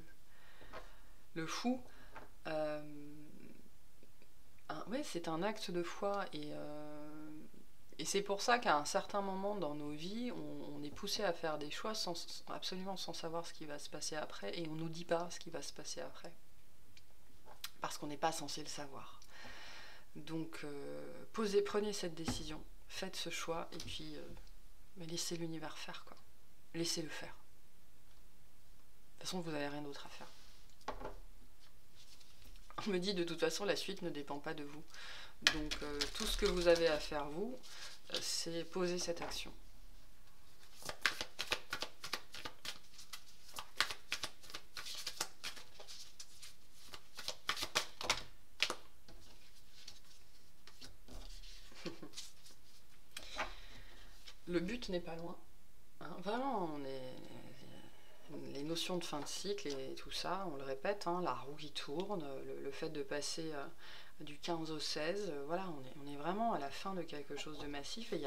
le fou. Oui, c'est un acte de foi et c'est pour ça qu'à un certain moment dans nos vies, on est poussé à faire des choix absolument sans savoir ce qui va se passer après et on ne nous dit pas ce qui va se passer après. Parce qu'on n'est pas censé le savoir. Donc, prenez cette décision, faites ce choix et puis laissez l'univers faire, quoi. Laissez-le faire. De toute façon, vous n'avez rien d'autre à faire. On me dit de toute façon la suite ne dépend pas de vous. Donc tout ce que vous avez à faire vous, c'est poser cette action. Le but n'est pas loin. Hein, vraiment, les notions de fin de cycle et tout ça, on le répète, hein, la roue qui tourne, le fait de passer du 15 au 16, voilà, on est vraiment à la fin de quelque chose de massif et il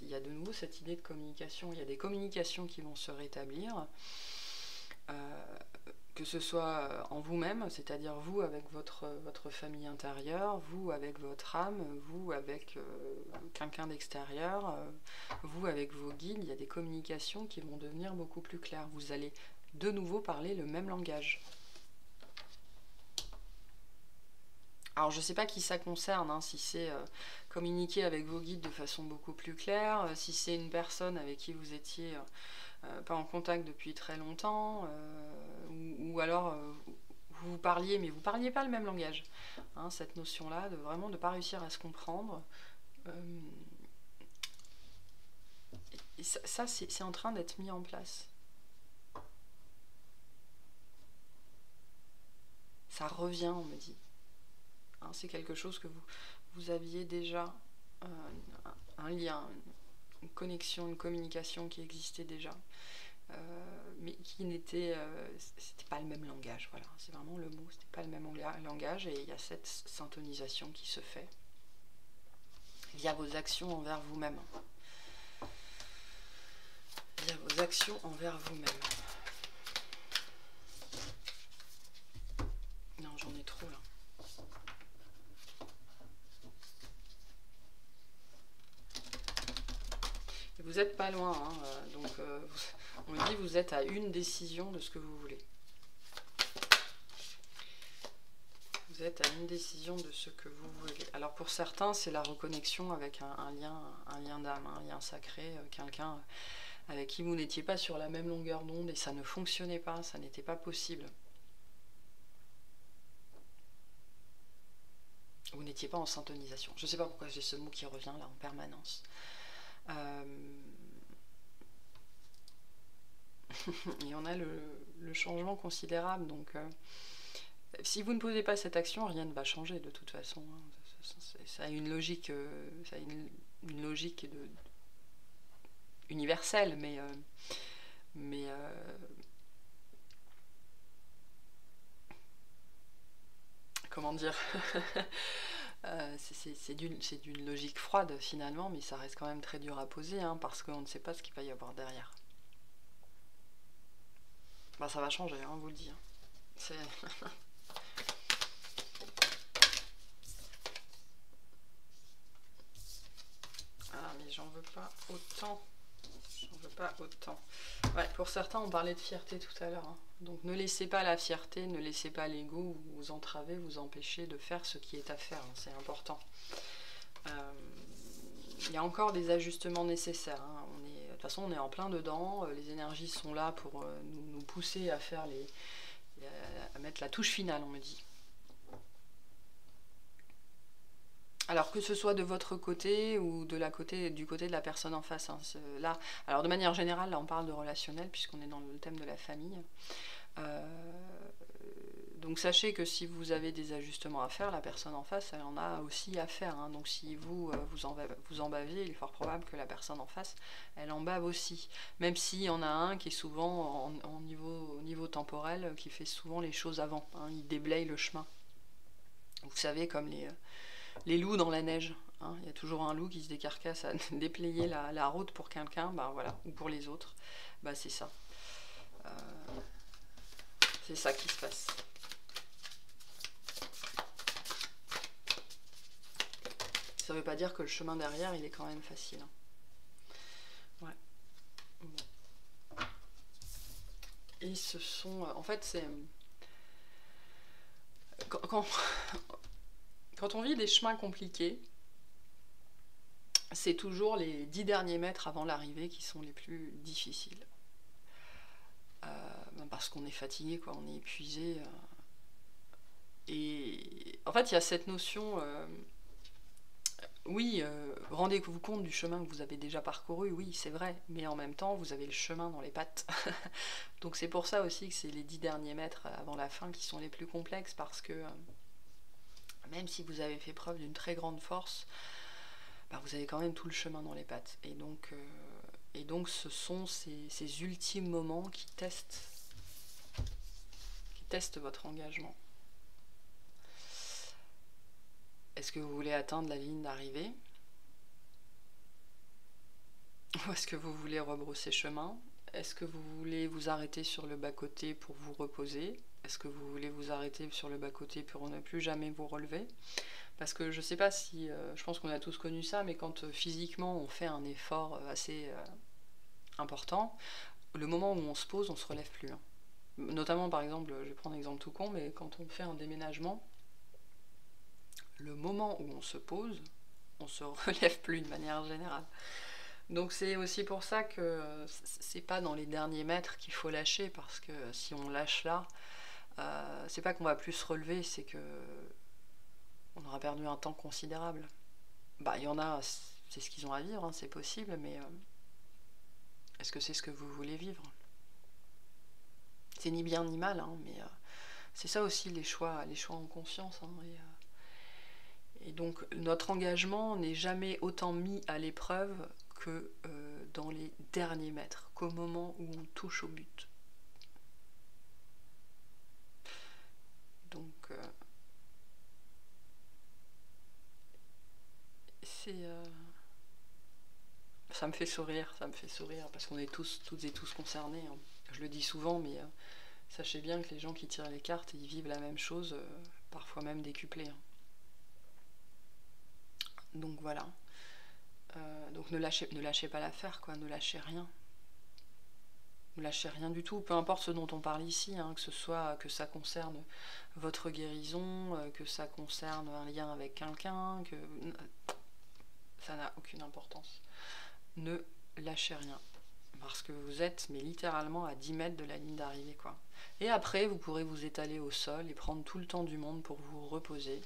y a de nouveau cette idée de communication. Il y a des communications qui vont se rétablir, que ce soit en vous-même, c'est-à-dire vous avec votre famille intérieure, vous avec votre âme, vous avec quelqu'un d'extérieur, vous avec vos guides, il y a des communications qui vont devenir beaucoup plus claires. Vous allez de nouveau parler le même langage. Alors je ne sais pas qui ça concerne, hein, si c'est communiquer avec vos guides de façon beaucoup plus claire, si c'est une personne avec qui vous étiez pas en contact depuis très longtemps, ou alors vous parliez, mais vous ne parliez pas le même langage. Hein, cette notion-là, de vraiment ne pas réussir à se comprendre. Et ça c'est en train d'être mis en place. Ça revient, on me dit. Hein, c'est quelque chose que vous aviez déjà, un lien, une connexion, une communication qui existait déjà. Mais qui n'était c'était pas le même langage, voilà, c'est vraiment le mot, c'était pas le même langage et il y a cette syntonisation qui se fait via vos actions envers vous-même, Non, j'en ai trop là. Et vous êtes pas loin, hein, donc on me dit vous êtes à une décision de ce que vous voulez. Vous êtes à une décision de ce que vous voulez. Alors pour certains, c'est la reconnexion avec un lien d'âme, un lien sacré, quelqu'un avec qui vous n'étiez pas sur la même longueur d'onde et ça ne fonctionnait pas, ça n'était pas possible. Vous n'étiez pas en syntonisation. Je ne sais pas pourquoi j'ai ce mot qui revient là en permanence. Et on a le changement considérable, donc si vous ne posez pas cette action, rien ne va changer de toute façon. Hein. Ça a une logique, une logique universelle, mais comment dire c'est d'une logique froide finalement, mais ça reste quand même très dur à poser, hein, parce qu'on ne sait pas ce qu'il va y avoir derrière. Bah ça va changer, hein, on vous le dit. C'est... ah mais j'en veux pas autant. J'en veux pas autant. Ouais, pour certains on parlait de fierté tout à l'heure. Hein. Donc ne laissez pas la fierté, ne laissez pas l'ego vous entraver, vous empêcher de faire ce qui est à faire. Hein, c'est important. Il y a encore des ajustements nécessaires. Hein. De toute façon, on est en plein dedans. Les énergies sont là pour nous pousser à faire à mettre la touche finale, on me dit. Alors que ce soit de votre côté ou du côté de la personne en face. Hein. Là, alors de manière générale, là on parle de relationnel puisqu'on est dans le thème de la famille. Donc sachez que si vous avez des ajustements à faire, la personne en face, elle en a aussi à faire. Hein. Donc si vous vous en bavez, il est fort probable que la personne en face, elle en bave aussi. Même s'il y en a un qui est souvent au niveau temporel, qui fait souvent les choses avant. Hein. Il déblaye le chemin. Vous savez, comme les loups dans la neige. Hein. Il y a toujours un loup qui se décarcasse à déblayer la route pour quelqu'un, ben voilà, ou pour les autres. Ben c'est ça. C'est ça qui se passe. Ça veut pas dire que le chemin derrière, il est quand même facile. Hein. Ouais. Bon. Et ce sont... En fait, c'est... Quand on vit des chemins compliqués, c'est toujours les 10 derniers mètres avant l'arrivée qui sont les plus difficiles. Parce qu'on est fatigué, quoi, on est épuisé. Et en fait, il y a cette notion... oui, rendez-vous compte du chemin que vous avez déjà parcouru, oui, c'est vrai, mais en même temps, vous avez le chemin dans les pattes. Donc c'est pour ça aussi que c'est les 10 derniers mètres avant la fin qui sont les plus complexes, parce que même si vous avez fait preuve d'une très grande force, bah, vous avez quand même tout le chemin dans les pattes. Et donc ce sont ces ultimes moments qui testent votre engagement. Est-ce que vous voulez atteindre la ligne d'arrivée? Ou est-ce que vous voulez rebrousser chemin? Est-ce que vous voulez vous arrêter sur le bas-côté pour vous reposer? Est-ce que vous voulez vous arrêter sur le bas-côté pour ne plus jamais vous relever? Parce que je sais pas si... je pense qu'on a tous connu ça, mais quand physiquement on fait un effort assez important, le moment où on se pose, on se relève plus. Hein. Notamment, par exemple, je vais prendre un exemple tout con, mais quand on fait un déménagement, le moment où on se pose, on se relève plus de manière générale. Donc c'est aussi pour ça que c'est pas dans les derniers mètres qu'il faut lâcher, parce que si on lâche là, c'est pas qu'on va plus se relever, c'est que on aura perdu un temps considérable. Bah il y en a, c'est ce qu'ils ont à vivre, hein, c'est possible, mais est-ce que c'est ce que vous voulez vivre? C'est ni bien ni mal, hein, mais c'est ça aussi les choix en conscience. Hein, et donc notre engagement n'est jamais autant mis à l'épreuve que dans les derniers mètres, qu'au moment où on touche au but. Donc c'est... ça me fait sourire, parce qu'on est toutes et tous concernés. Hein. Je le dis souvent, mais sachez bien que les gens qui tirent les cartes, ils vivent la même chose, parfois même décuplée. Hein. Donc voilà. Donc ne lâchez pas l'affaire, quoi, ne lâchez rien. Ne lâchez rien du tout, peu importe ce dont on parle ici, hein, que ce soit que ça concerne votre guérison, que ça concerne un lien avec quelqu'un, que ça n'a aucune importance. Ne lâchez rien, parce que vous êtes mais littéralement à 10 mètres de la ligne d'arrivée, quoi. Et après, vous pourrez vous étaler au sol et prendre tout le temps du monde pour vous reposer.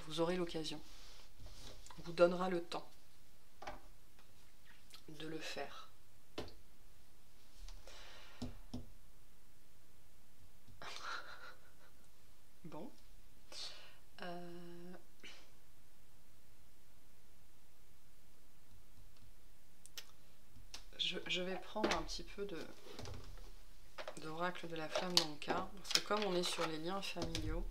Vous aurez l'occasion. On vous donnera le temps de le faire. Bon. Je vais prendre un petit peu d'oracle de la flamme dans le cas, parce que comme on est sur les liens familiaux,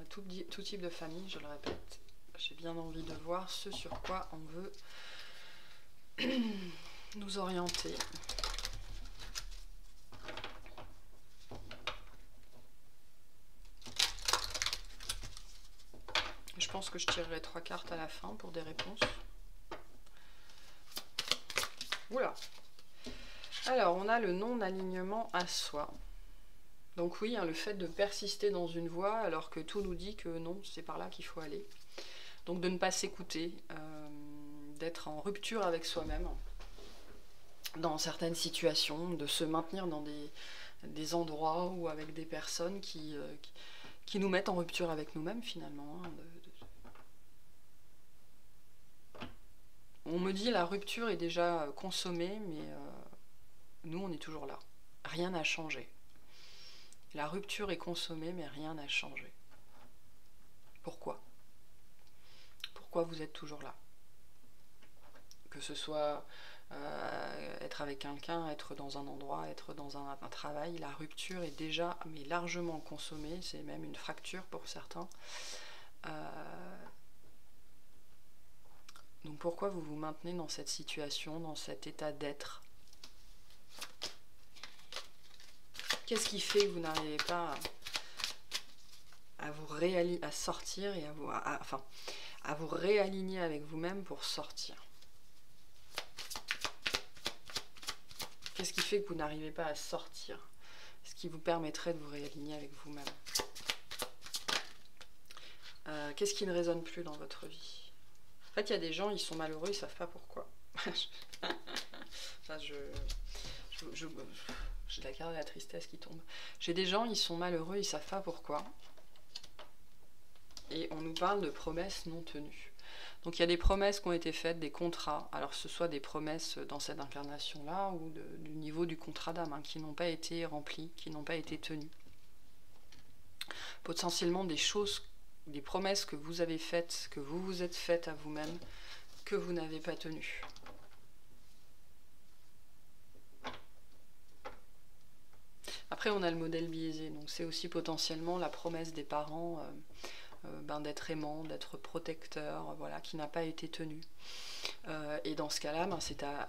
tout type de famille, je le répète, j'ai bien envie de voir ce sur quoi on veut nous orienter. Je pense que je tirerai 3 cartes à la fin pour des réponses. Oula. Alors, on a le non-alignement à soi. Donc oui, hein, le fait de persister dans une voie alors que tout nous dit que non, c'est par là qu'il faut aller. Donc de ne pas s'écouter, d'être en rupture avec soi-même dans certaines situations, de se maintenir dans des endroits ou avec des personnes qui nous mettent en rupture avec nous-mêmes finalement. Hein, On me dit la rupture est déjà consommée, mais nous on est toujours là. Rien n'a changé. La rupture est consommée, mais rien n'a changé. Pourquoi? Pourquoi vous êtes toujours là? Que ce soit être avec quelqu'un, être dans un endroit, être dans un travail, la rupture est déjà mais largement consommée, c'est même une fracture pour certains. Donc pourquoi vous vous maintenez dans cette situation, dans cet état d'être? Qu'est-ce qui fait que vous n'arrivez pas à vous à sortir et à vous réaligner avec vous-même pour sortir? Qu'est-ce qui fait que vous n'arrivez pas à sortir? Ce qui vous permettrait de vous réaligner avec vous-même. Qu'est-ce qui ne résonne plus dans votre vie? En fait, il y a des gens, ils sont malheureux, ils ne savent pas pourquoi. Enfin, j'ai la carte de la tristesse qui tombe. J'ai des gens, ils sont malheureux, ils ne savent pas pourquoi. Et on nous parle de promesses non tenues. Donc il y a des promesses qui ont été faites, des contrats, alors que ce soit des promesses dans cette incarnation-là ou du niveau du contrat d'âme, hein, qui n'ont pas été remplies, qui n'ont pas été tenues. Potentiellement des choses, des promesses que vous avez faites, que vous vous êtes faites à vous-même, que vous n'avez pas tenues. Après on a le modèle biaisé, donc c'est aussi potentiellement la promesse des parents d'être aimant, d'être protecteur, voilà, qui n'a pas été tenu. Et dans ce cas-là, c'est à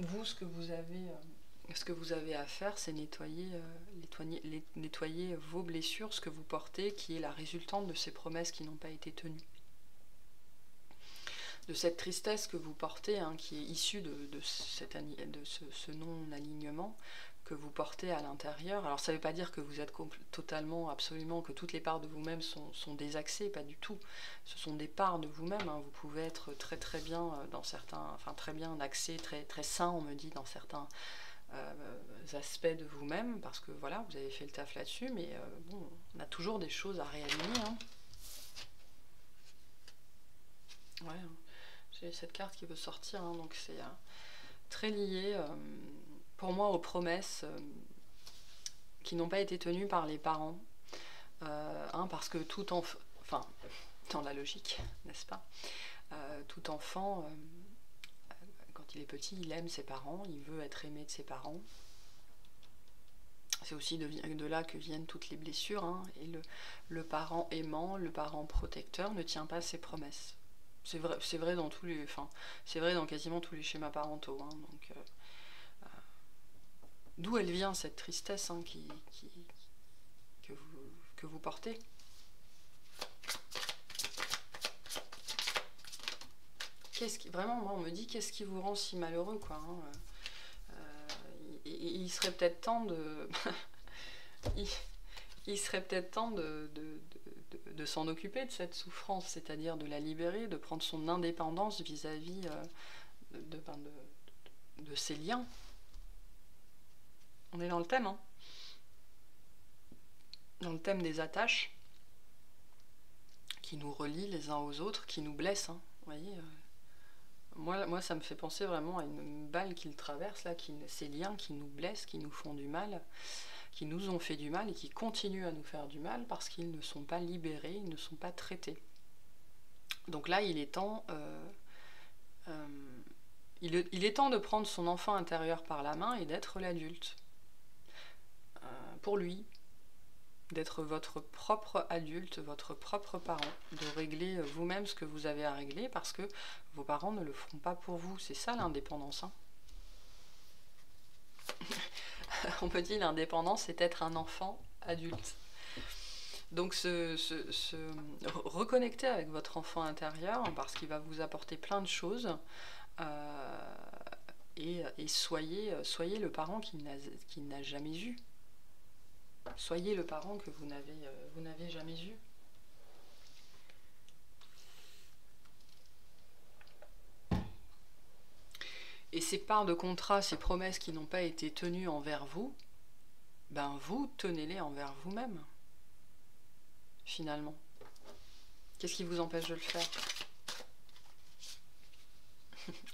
vous ce que vous avez à faire, c'est nettoyer vos blessures, ce que vous portez, qui est la résultante de ces promesses qui n'ont pas été tenues. De cette tristesse que vous portez, hein, qui est issue de ce non-alignement que vous portez à l'intérieur. Alors ça ne veut pas dire que vous êtes totalement, absolument, que toutes les parts de vous-même sont désaxées, pas du tout. Ce sont des parts de vous-même, hein. Vous pouvez être très très bien dans certains, enfin très bien axé, très très sain, on me dit, dans certains aspects de vous-même, parce que voilà, vous avez fait le taf là-dessus, mais bon, on a toujours des choses à réaligner, hein. Ouais, j'ai cette carte qui veut sortir, hein, donc c'est très lié pour moi aux promesses qui n'ont pas été tenues par les parents, hein, parce que tout enfant, enfin dans la logique, n'est-ce pas, tout enfant, quand il est petit, il aime ses parents, il veut être aimé de ses parents. C'est aussi de là que viennent toutes les blessures, hein, et le parent aimant, le parent protecteur ne tient pas ses promesses. C'est vrai dans tous les, enfin, c'est vrai dans quasiment tous les schémas parentaux, hein, donc d'où elle vient cette tristesse, hein, que vous portez. Vraiment, moi, on me dit qu'est-ce qui vous rend si malheureux, quoi, hein. Il serait peut-être temps de il serait peut-être temps de s'en occuper de cette souffrance, c'est-à-dire de la libérer, de prendre son indépendance vis-à-vis de ses liens. On est dans le thème, hein, dans le thème des attaches qui nous relient les uns aux autres, qui nous blessent, hein, vous voyez. Moi, ça me fait penser vraiment à une balle qui le traverse, là, ces liens qui nous blessent, qui nous font du mal, qui nous ont fait du mal et qui continuent à nous faire du mal parce qu'ils ne sont pas libérés, ils ne sont pas traités. Donc là, il est temps, il est temps de prendre son enfant intérieur par la main et d'être l'adulte. Pour lui, d'être votre propre adulte, votre propre parent, de régler vous-même ce que vous avez à régler parce que vos parents ne le feront pas pour vous. C'est ça l'indépendance, hein. On peut dire l'indépendance, c'est être un enfant adulte. Donc reconnecter avec votre enfant intérieur parce qu'il va vous apporter plein de choses et soyez le parent qu'il n'a jamais eu. Soyez le parent que vous n'avez jamais eu. Et ces parts de contrat, ces promesses qui n'ont pas été tenues envers vous, ben vous tenez-les envers vous-même, finalement. Qu'est-ce qui vous empêche de le faire?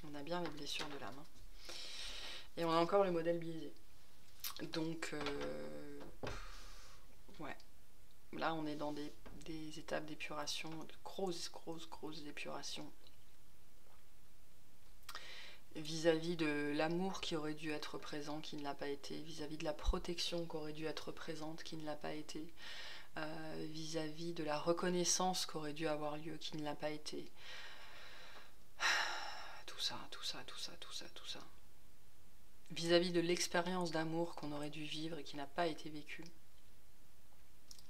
On a bien les blessures de l'âme, hein. Et on a encore le modèle biaisé. Donc, Ouais. Là, on est dans des étapes d'épuration, de grosses épurations. Vis-à-vis de l'amour qui aurait dû être présent, qui ne l'a pas été, vis-à-vis de la protection qui aurait dû être présente, qui ne l'a pas été, vis-à-vis de la reconnaissance qui aurait dû avoir lieu, qui ne l'a pas été. Tout ça. Vis-à-vis de l'expérience d'amour qu'on aurait dû vivre et qui n'a pas été vécue.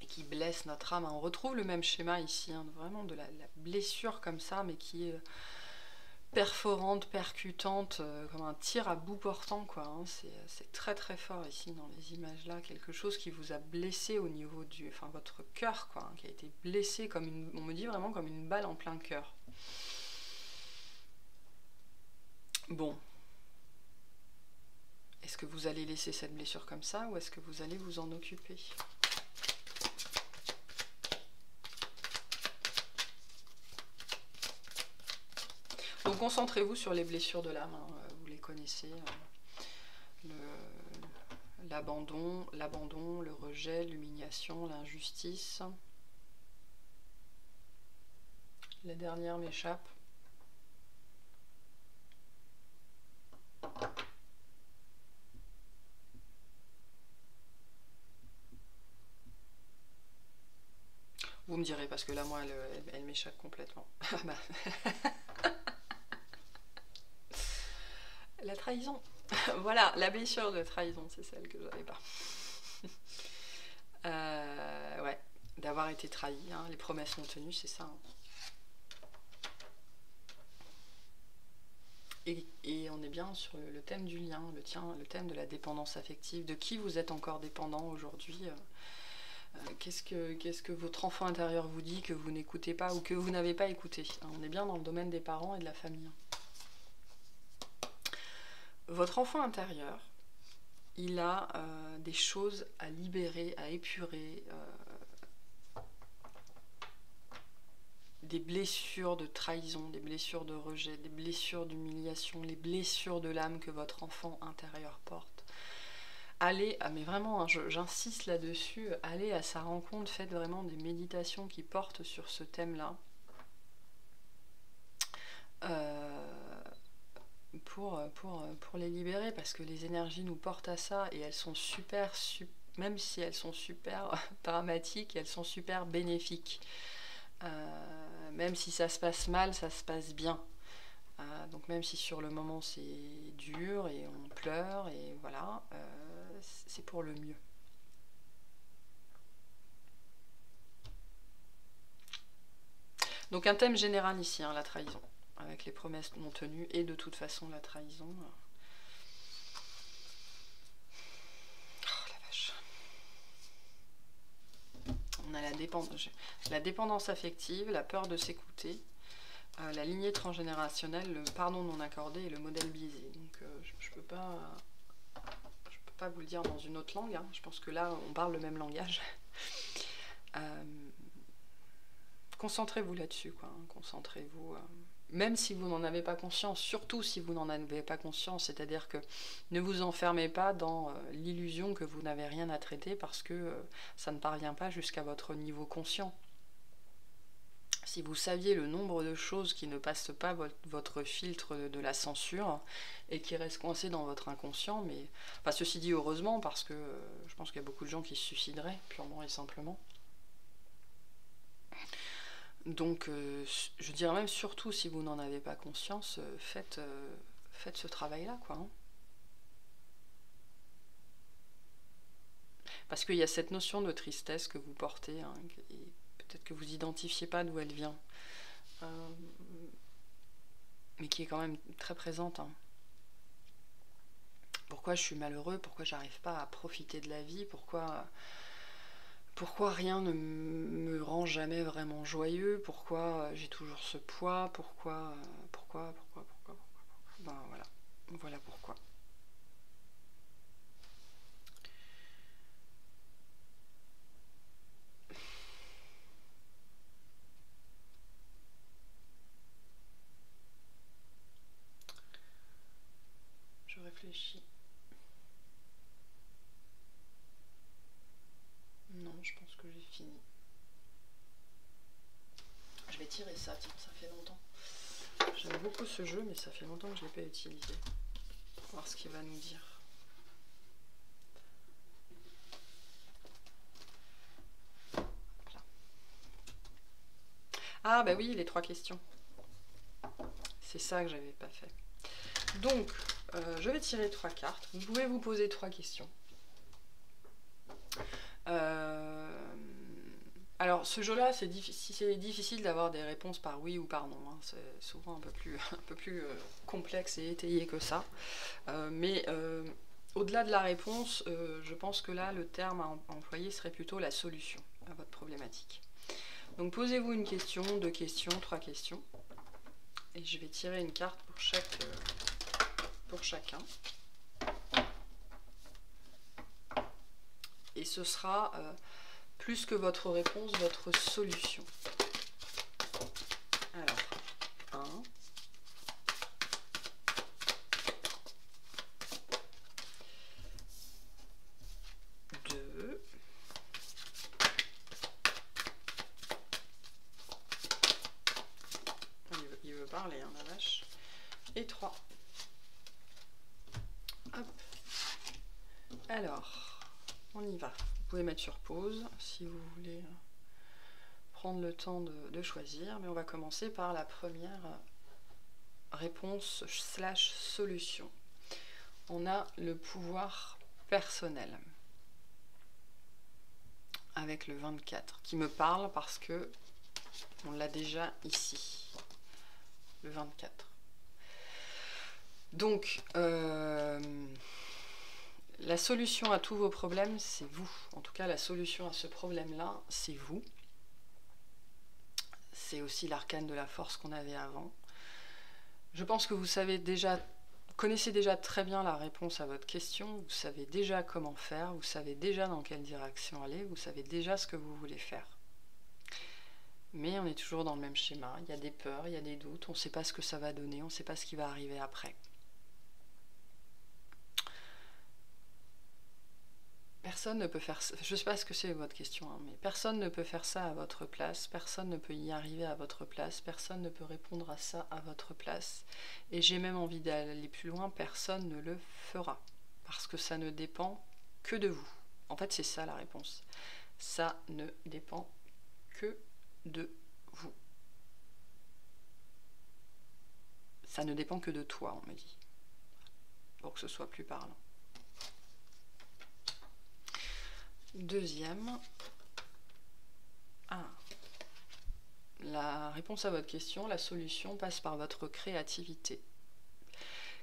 Et qui blesse notre âme. On retrouve le même schéma ici, hein, vraiment de la blessure comme ça, mais qui est perforante, percutante, comme un tir à bout portant, quoi. Hein. C'est très très fort ici dans les images là, quelque chose qui vous a blessé au niveau du, enfin votre cœur, quoi, hein, qui a été blessé comme une, on me dit vraiment comme une balle en plein cœur. Bon, est-ce que vous allez laisser cette blessure comme ça ou est-ce que vous allez vous en occuper? Donc concentrez-vous sur les blessures de l'âme, hein, vous les connaissez, l'abandon, le rejet, l'humiliation, l'injustice. La dernière m'échappe. Vous me direz, parce que là, moi, elle m'échappe complètement. La trahison. Voilà, la blessure de trahison, c'est celle que j'avais pas. Ouais, d'avoir été trahi, hein, les promesses non tenues, c'est ça. Hein. Et on est bien sur le thème du lien, le thème de la dépendance affective, de qui vous êtes encore dépendant aujourd'hui. Qu'est-ce que votre enfant intérieur vous dit que vous n'écoutez pas ou que vous n'avez pas écouté. On est bien dans le domaine des parents et de la famille. Votre enfant intérieur, il a des choses à libérer, à épurer, des blessures de trahison, des blessures de rejet, des blessures d'humiliation, les blessures de l'âme que votre enfant intérieur porte. Allez, mais vraiment, hein, j'insiste là-dessus, allez à sa rencontre, faites vraiment des méditations qui portent sur ce thème-là. Pour les libérer, parce que les énergies nous portent à ça, et elles sont même si elles sont super dramatiques, elles sont super bénéfiques. Même si ça se passe mal, ça se passe bien. Donc même si sur le moment c'est dur et on pleure, et voilà, c'est pour le mieux. Donc un thème général ici, hein, la trahison, avec les promesses non tenues et de toute façon la trahison. Oh la vache. On a la dépendance affective, la peur de s'écouter, la lignée transgénérationnelle, le pardon non accordé et le modèle biaisé. Donc je peux pas vous le dire dans une autre langue, hein. Je pense que là on parle le même langage. Concentrez-vous là-dessus, quoi. Hein. Concentrez-vous, même si vous n'en avez pas conscience, surtout si vous n'en avez pas conscience, c'est-à-dire que ne vous enfermez pas dans l'illusion que vous n'avez rien à traiter parce que ça ne parvient pas jusqu'à votre niveau conscient. Si vous saviez le nombre de choses qui ne passent pas votre filtre de la censure et qui restent coincées dans votre inconscient, mais enfin, ceci dit heureusement, parce que je pense qu'il y a beaucoup de gens qui se suicideraient purement et simplement. Donc je dirais même surtout si vous n'en avez pas conscience, faites ce travail-là, quoi. Hein. Parce qu'il y a cette notion de tristesse que vous portez, hein, et peut-être que vous n'identifiez pas d'où elle vient, mais qui est quand même très présente. Hein. Pourquoi je suis malheureux? Pourquoi j'arrive pas à profiter de la vie? Pourquoi rien ne me rend jamais vraiment joyeux? Pourquoi j'ai toujours ce poids? Pourquoi ben voilà pourquoi. Je réfléchis. Non, je pense tirer ça, tiens, ça fait longtemps. J'aime beaucoup ce jeu, mais ça fait longtemps que je ne l'ai pas utilisé. On va voir ce qu'il va nous dire. Voilà. Ah bah oui, les 3 questions. C'est ça que j'avais pas fait. Donc, je vais tirer 3 cartes. Vous pouvez vous poser 3 questions. Alors, ce jeu-là, c'est difficile d'avoir des réponses par oui ou par non. Hein. C'est souvent un peu plus complexe et étayé que ça. Mais au-delà de la réponse, je pense que là, le terme à employer serait plutôt la solution à votre problématique. Donc, posez-vous une question, 2 questions, 3 questions. Et je vais tirer une carte pour chacun. Et ce sera plus que votre réponse, votre solution. Alors, 1. 2. Il veut parler, hein, la vache. Et 3. Hop. Alors, on y va. Vous pouvez mettre sur pause si vous voulez prendre le temps de choisir. Mais on va commencer par la première réponse / solution. On a le pouvoir personnel. Avec le 24, qui me parle parce que on l'a déjà ici. Le 24. Donc, la solution à tous vos problèmes, c'est vous. En tout cas, la solution à ce problème-là, c'est vous. C'est aussi l'arcane de la force qu'on avait avant. Je pense que vous connaissez déjà très bien la réponse à votre question. Vous savez déjà comment faire. Vous savez déjà dans quelle direction aller. Vous savez déjà ce que vous voulez faire. Mais on est toujours dans le même schéma. Il y a des peurs, il y a des doutes. On ne sait pas ce que ça va donner. On ne sait pas ce qui va arriver après. Personne ne peut faire ça. Je ne sais pas ce que c'est votre question, hein, mais personne ne peut faire ça à votre place. Personne ne peut y arriver à votre place. Personne ne peut répondre à ça à votre place. Et j'ai même envie d'aller plus loin. Personne ne le fera. Parce que ça ne dépend que de vous. En fait, c'est ça la réponse. Ça ne dépend que de vous. Ça ne dépend que de toi, on me dit. Pour que ce soit plus parlant. Deuxième. La réponse à votre question, la solution passe par votre créativité.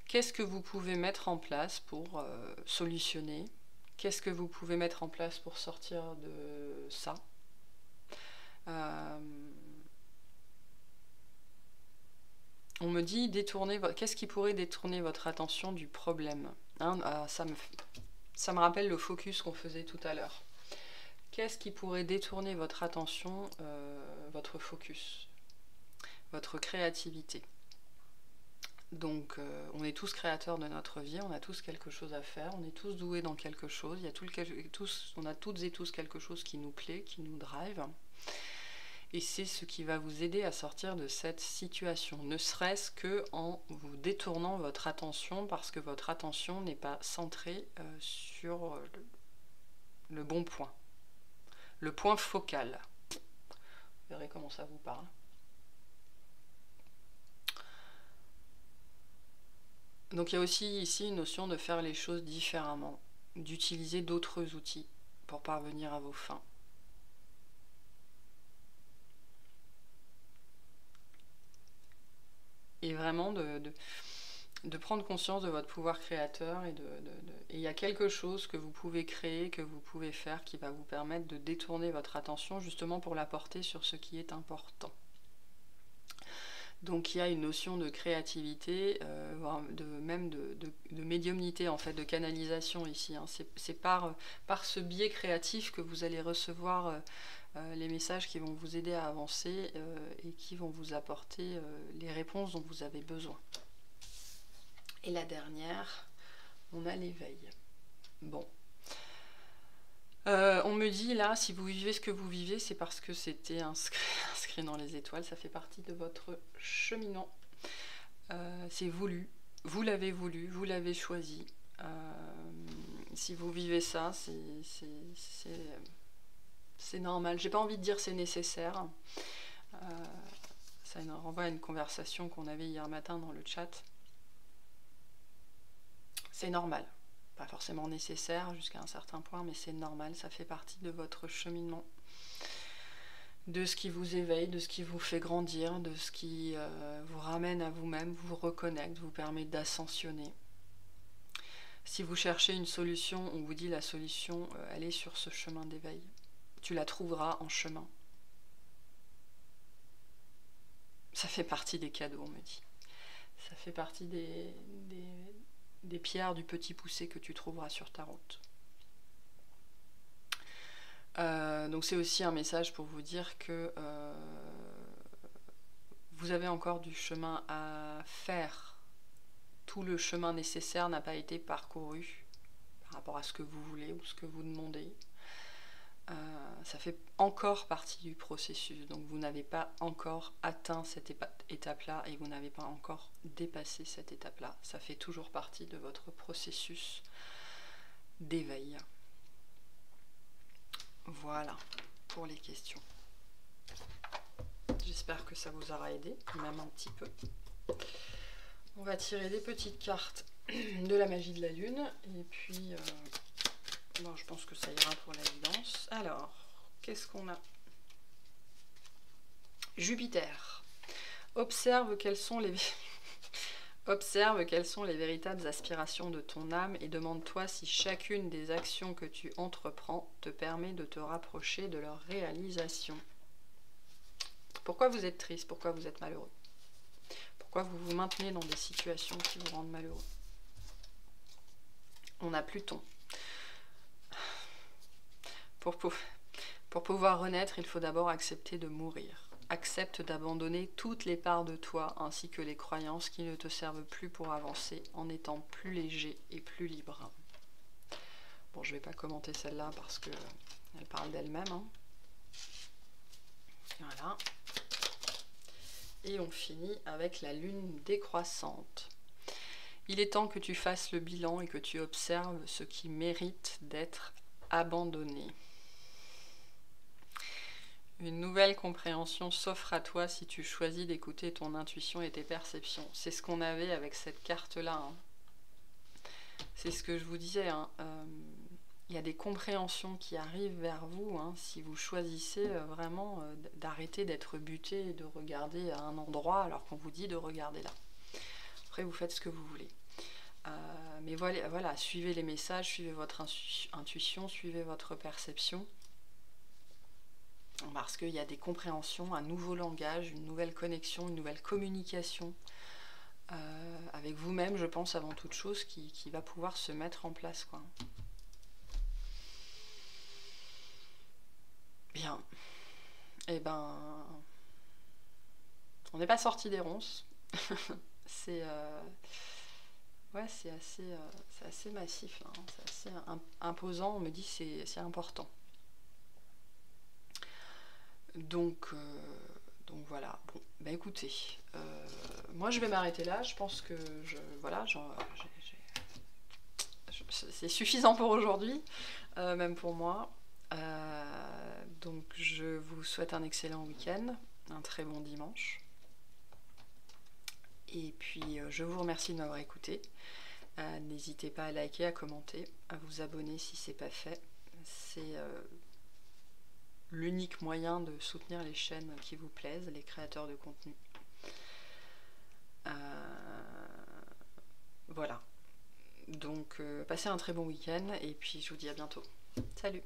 Qu'est-ce que vous pouvez mettre en place pour solutionner? Qu'est-ce que vous pouvez mettre en place pour sortir de ça? On me dit qu'est-ce qui pourrait détourner votre attention du problème, hein? Ça me rappelle le focus qu'on faisait tout à l'heure. Qu'est-ce qui pourrait détourner votre attention, votre focus, votre créativité? Donc, on est tous créateurs de notre vie, on a tous quelque chose à faire, on est tous doués dans quelque chose, on a toutes et tous quelque chose qui nous plaît, qui nous drive. Et c'est ce qui va vous aider à sortir de cette situation, ne serait-ce qu'en vous détournant votre attention, parce que votre attention n'est pas centrée sur le bon point. Le point focal. Vous verrez comment ça vous parle. Donc il y a aussi ici une notion de faire les choses différemment, d'utiliser d'autres outils pour parvenir à vos fins. Et vraiment de prendre conscience de votre pouvoir créateur et il y a quelque chose que vous pouvez créer, que vous pouvez faire qui va vous permettre de détourner votre attention justement pour la porter sur ce qui est important. Donc il y a une notion de créativité, même de médiumnité en fait, de canalisation ici. Hein. C'est par ce biais créatif que vous allez recevoir les messages qui vont vous aider à avancer et qui vont vous apporter les réponses dont vous avez besoin. Et la dernière, on a l'éveil. Bon. On me dit là, si vous vivez ce que vous vivez, c'est parce que c'était inscrit dans les étoiles, ça fait partie de votre cheminement. C'est voulu, vous l'avez choisi. Si vous vivez ça, c'est normal. J'ai pas envie de dire c'est nécessaire. Ça nous renvoie à une conversation qu'on avait hier matin dans le chat. C'est normal. Pas forcément nécessaire jusqu'à un certain point, mais c'est normal. Ça fait partie de votre cheminement. De ce qui vous éveille, de ce qui vous fait grandir, de ce qui vous ramène à vous-même, vous reconnecte, vous permet d'ascensionner. Si vous cherchez une solution, on vous dit la solution, elle est sur ce chemin d'éveil. Tu la trouveras en chemin. Ça fait partie des cadeaux, on me dit. Ça fait partie des pierres du petit poussé que tu trouveras sur ta route. Donc c'est aussi un message pour vous dire que vous avez encore du chemin à faire. Tout le chemin nécessaire n'a pas été parcouru par rapport à ce que vous voulez ou ce que vous demandez. Ça fait encore partie du processus, donc vous n'avez pas encore atteint cette étape-là et vous n'avez pas encore dépassé cette étape-là. Ça fait toujours partie de votre processus d'éveil. Voilà pour les questions. J'espère que ça vous aura aidé, même un petit peu. On va tirer des petites cartes de la magie de la lune et puis bon, je pense que ça ira pour la guidance. Alors, qu'est-ce qu'on a? Jupiter. Observe quelles sont les véritables aspirations de ton âme et demande-toi si chacune des actions que tu entreprends te permet de te rapprocher de leur réalisation. Pourquoi vous êtes triste? Pourquoi vous êtes malheureux? Pourquoi vous vous maintenez dans des situations qui vous rendent malheureux? On a Pluton. Pour pouvoir renaître, il faut d'abord accepter de mourir. Accepte d'abandonner toutes les parts de toi ainsi que les croyances qui ne te servent plus pour avancer en étant plus léger et plus libre. Bon, je ne vais pas commenter celle-là parce qu'elle parle d'elle-même. Hein. Voilà. Et on finit avec la lune décroissante. Il est temps que tu fasses le bilan et que tu observes ce qui mérite d'être abandonné. Une nouvelle compréhension s'offre à toi si tu choisis d'écouter ton intuition et tes perceptions. C'est ce qu'on avait avec cette carte-là. Hein. C'est ce que je vous disais. Hein. Il y a des compréhensions qui arrivent vers vous hein, si vous choisissez vraiment d'arrêter d'être buté et de regarder à un endroit alors qu'on vous dit de regarder là. Après, vous faites ce que vous voulez. Mais voilà, suivez les messages, suivez votre intuition, suivez votre perception. Parce qu'il y a des compréhensions, un nouveau langage, une nouvelle connexion, une nouvelle communication avec vous-même, je pense, avant toute chose, qui va pouvoir se mettre en place, quoi. Bien. Eh ben, on n'est pas sorti des ronces. C'est ouais, c'est assez massif, hein. C'est assez imposant. On me dit c'est important. Donc voilà. Bon, bah écoutez, moi je vais m'arrêter là. Je pense que c'est suffisant pour aujourd'hui, même pour moi. Donc je vous souhaite un excellent week-end, un très bon dimanche. Et puis je vous remercie de m'avoir écouté. N'hésitez pas à liker, à commenter, à vous abonner si ce n'est pas fait. C'est l'unique moyen de soutenir les chaînes qui vous plaisent, les créateurs de contenu. Voilà. Donc passez un très bon week-end et puis je vous dis à bientôt. Salut!